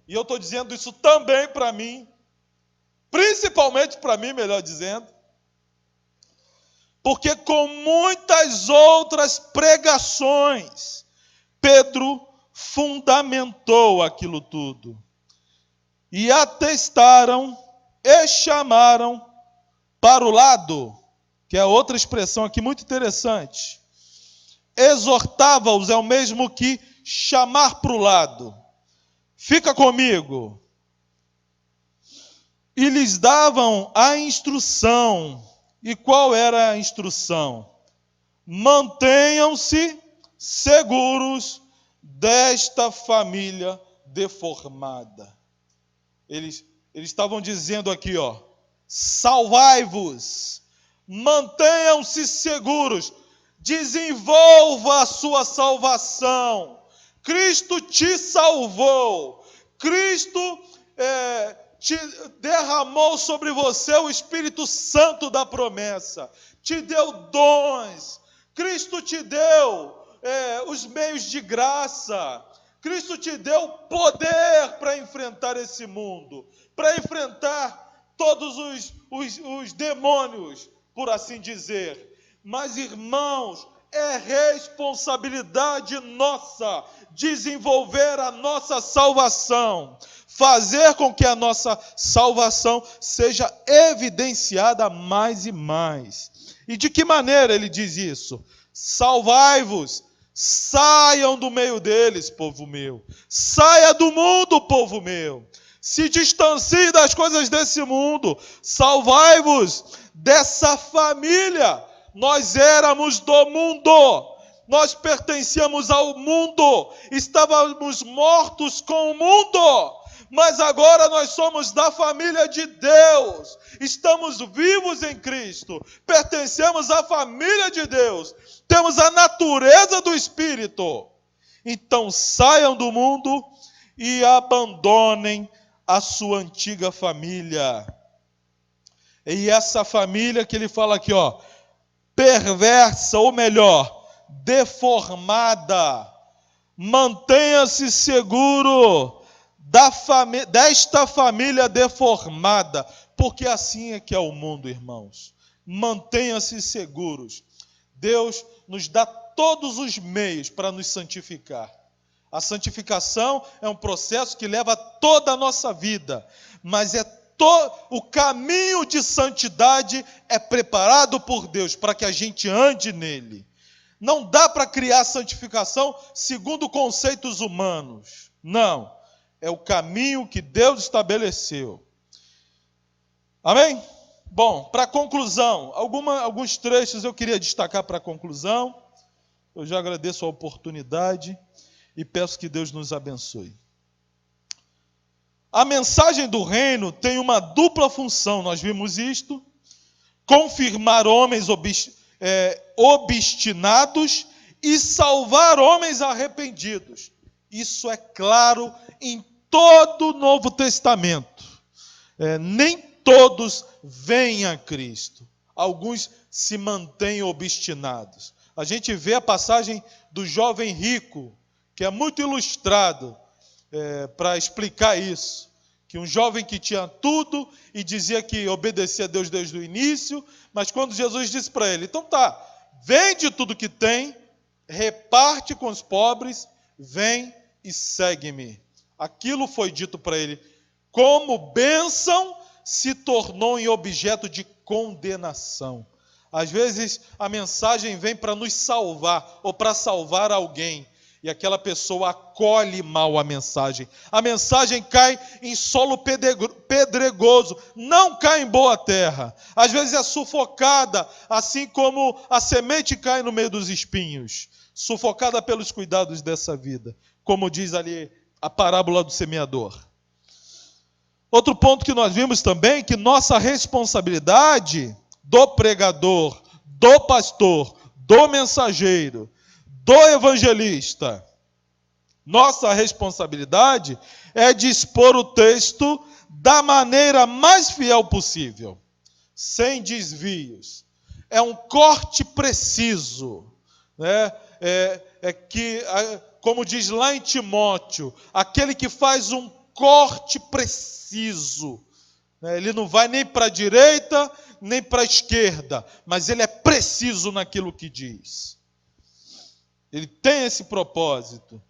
E eu estou dizendo isso também para mim, principalmente para mim, melhor dizendo, porque com muitas outras pregações, Pedro fundamentou aquilo tudo. E atestaram e chamaram para o lado, que é outra expressão aqui muito interessante. Exortava-os é o mesmo que chamar para o lado. Fica comigo. E lhes davam a instrução. E qual era a instrução? Mantenham-se seguros desta família deformada. Eles estavam dizendo aqui, salvai-vos, mantenham-se seguros, desenvolva a sua salvação. Cristo te salvou, Cristo te derramou sobre você o Espírito Santo da promessa, te deu dons, Cristo te deu os meios de graça, Cristo te deu poder para enfrentar esse mundo, para enfrentar todos os demônios, por assim dizer. Mas, irmãos, é responsabilidade nossa desenvolver a nossa salvação, fazer com que a nossa salvação seja evidenciada mais e mais. E de que maneira ele diz isso? Salvai-vos, saiam do meio deles, povo meu. Saia do mundo, povo meu. Se distancie das coisas desse mundo. Salvai-vos dessa família. Nós éramos do mundo. Nós pertencíamos ao mundo. Estávamos mortos com o mundo. Mas agora nós somos da família de Deus. Estamos vivos em Cristo. Pertencemos à família de Deus. Temos a natureza do Espírito. Então saiam do mundo e abandonem a sua antiga família. E essa família que ele fala aqui, perversa, ou melhor, deformada. Mantenha-se seguro desta família deformada, porque assim é que é o mundo, irmãos. Mantenha-se seguros. Deus nos dá todos os meios para nos santificar. A santificação é um processo que leva toda a nossa vida, mas o caminho de santidade é preparado por Deus para que a gente ande nele. Não dá para criar santificação segundo conceitos humanos. Não. É o caminho que Deus estabeleceu. Amém? Bom, para conclusão, alguns trechos eu queria destacar para a conclusão. Eu já agradeço a oportunidade e peço que Deus nos abençoe. A mensagem do reino tem uma dupla função, nós vimos isto: confirmar homens obstinados e salvar homens arrependidos. Isso é claro em todo o Novo Testamento. Nem todos vêm a Cristo. Alguns se mantêm obstinados. A gente vê a passagem do jovem rico, que é muito ilustrado para explicar isso. Que um jovem que tinha tudo e dizia que obedecia a Deus desde o início, mas quando Jesus disse para ele, então tá, vende tudo que tem reparte com os pobres, vem e segue-me. Aquilo foi dito para ele. Como bênção, se tornou em objeto de condenação. Às vezes a mensagem vem para nos salvar ou para salvar alguém, e aquela pessoa acolhe mal a mensagem. A mensagem cai em solo pedregoso, não cai em boa terra. Às vezes é sufocada, assim como a semente cai no meio dos espinhos, sufocada pelos cuidados dessa vida, como diz ali a parábola do semeador. Outro ponto que nós vimos também, que nossa responsabilidade do pregador, do pastor, do mensageiro, do evangelista, nossa responsabilidade é de expor o texto da maneira mais fiel possível, sem desvios. É um corte preciso, né? Como diz lá em Timóteo, aquele que faz um corte preciso, né? Ele não vai nem para a direita, nem para a esquerda, mas ele é preciso naquilo que diz. Ele tem esse propósito.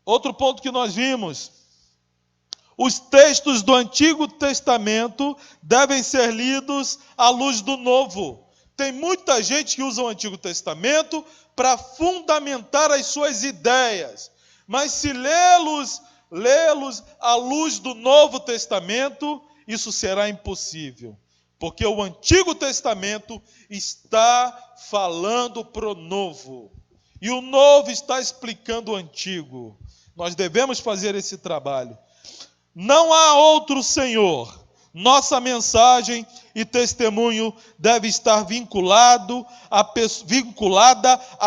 Outro ponto que nós vimos: os textos do Antigo Testamento devem ser lidos à luz do Novo. Tem muita gente que usa o Antigo Testamento para fundamentar as suas ideias, mas se lê-los à luz do Novo Testamento, isso será impossível, porque o Antigo Testamento está falando para o Novo, e o Novo está explicando o Antigo. Nós devemos fazer esse trabalho. Não há outro Senhor. Nossa mensagem e testemunho deve estar vinculada à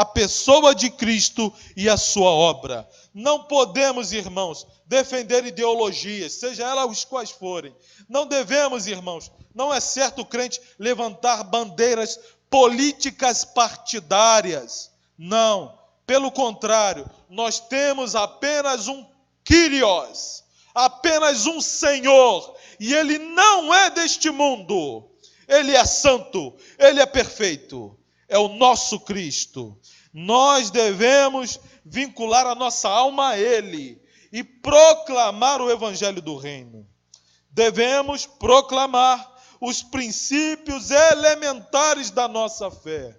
pessoa de Cristo e à sua obra. Não podemos, irmãos, defender ideologias, seja elas quais forem. Não devemos, irmãos, não é certo o crente levantar bandeiras políticas partidárias. Não, pelo contrário, nós temos apenas um Kyrios, apenas um Senhor, e Ele não é deste mundo. Ele é santo, Ele é perfeito, é o nosso Cristo. Nós devemos vincular a nossa alma a Ele e proclamar o Evangelho do Reino. Devemos proclamar os princípios elementares da nossa fé.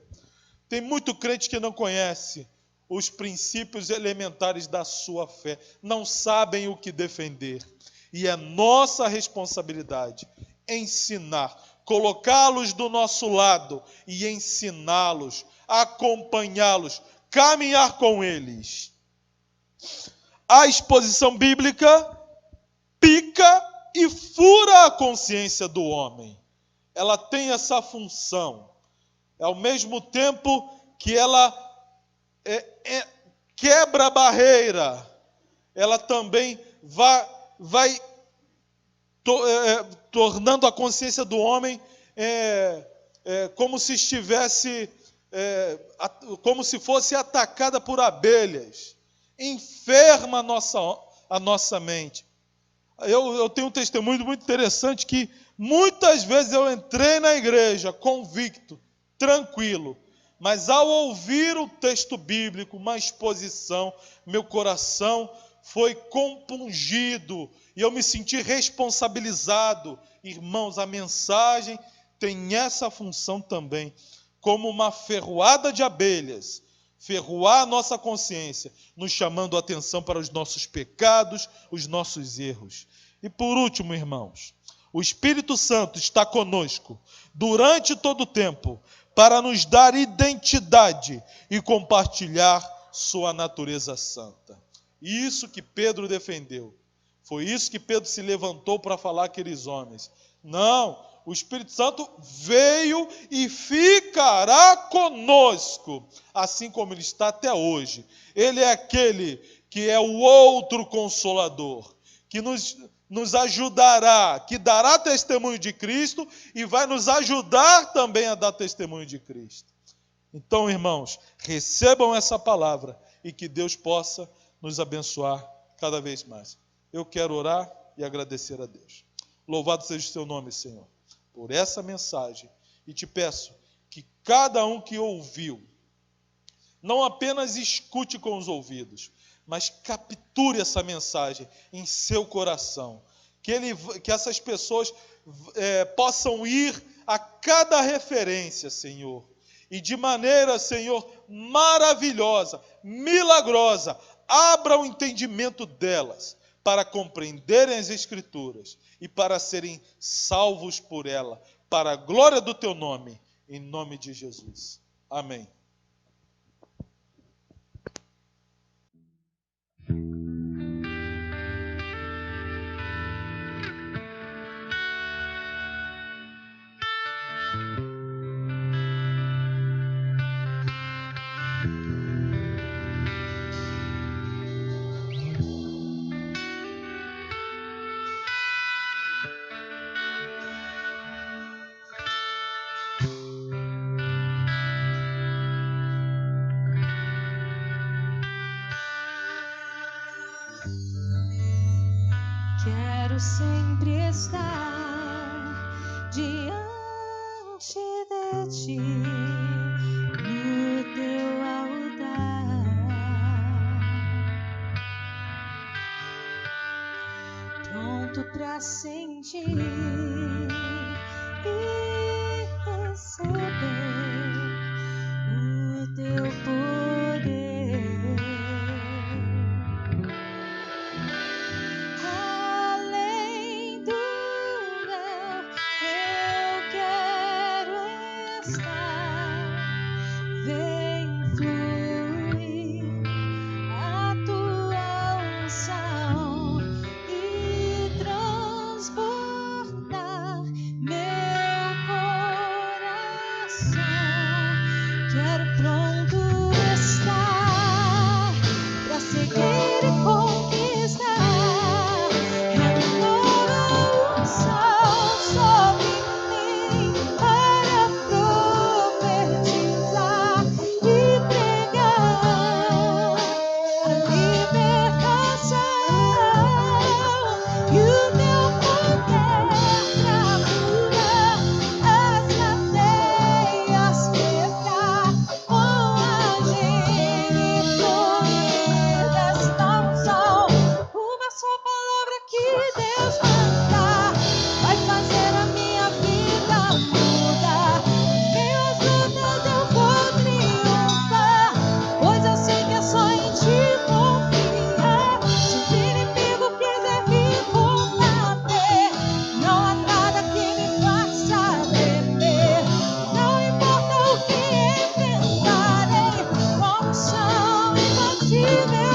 Tem muito crente que não conhece os princípios elementares da sua fé, não sabem o que defender. E é nossa responsabilidade ensinar, colocá-los do nosso lado e ensiná-los, acompanhá-los, caminhar com eles. A exposição bíblica pica e fura a consciência do homem. Ela tem essa função. Ao mesmo tempo que ela quebra a barreira, ela também vai tornando a consciência do homem como se estivesse, como se fosse atacada por abelhas. Enferma a nossa mente. Eu tenho um testemunho muito interessante que muitas vezes eu entrei na igreja convicto, tranquilo, mas ao ouvir o texto bíblico, uma exposição, meu coração foi compungido e eu me senti responsabilizado. Irmãos, a mensagem tem essa função também, como uma ferroada de abelhas, ferroar a nossa consciência, nos chamando a atenção para os nossos pecados, os nossos erros. E por último, irmãos, o Espírito Santo está conosco durante todo o tempo para nos dar identidade e compartilhar sua natureza santa. Isso que Pedro defendeu. Foi isso que Pedro se levantou para falar àqueles homens. Não, o Espírito Santo veio e ficará conosco, assim como ele está até hoje. Ele é aquele que é o outro Consolador, que nos ajudará, que dará testemunho de Cristo e vai nos ajudar também a dar testemunho de Cristo. Então, irmãos, recebam essa palavra e que Deus possa nos abençoar cada vez mais. Eu quero orar e agradecer a Deus. Louvado seja o seu nome, Senhor, por essa mensagem. E te peço que cada um que ouviu Não apenas escute com os ouvidos, mas capture essa mensagem em seu coração. Que essas pessoas possam ir a cada referência, Senhor. E de maneira, Senhor, maravilhosa, milagrosa, abra o entendimento delas para compreenderem as Escrituras e para serem salvos por ela, para a glória do Teu nome, em nome de Jesus. Amém. Quero sempre estar diante de ti, no teu altar, pronto para sentir e receber o teu poder. Te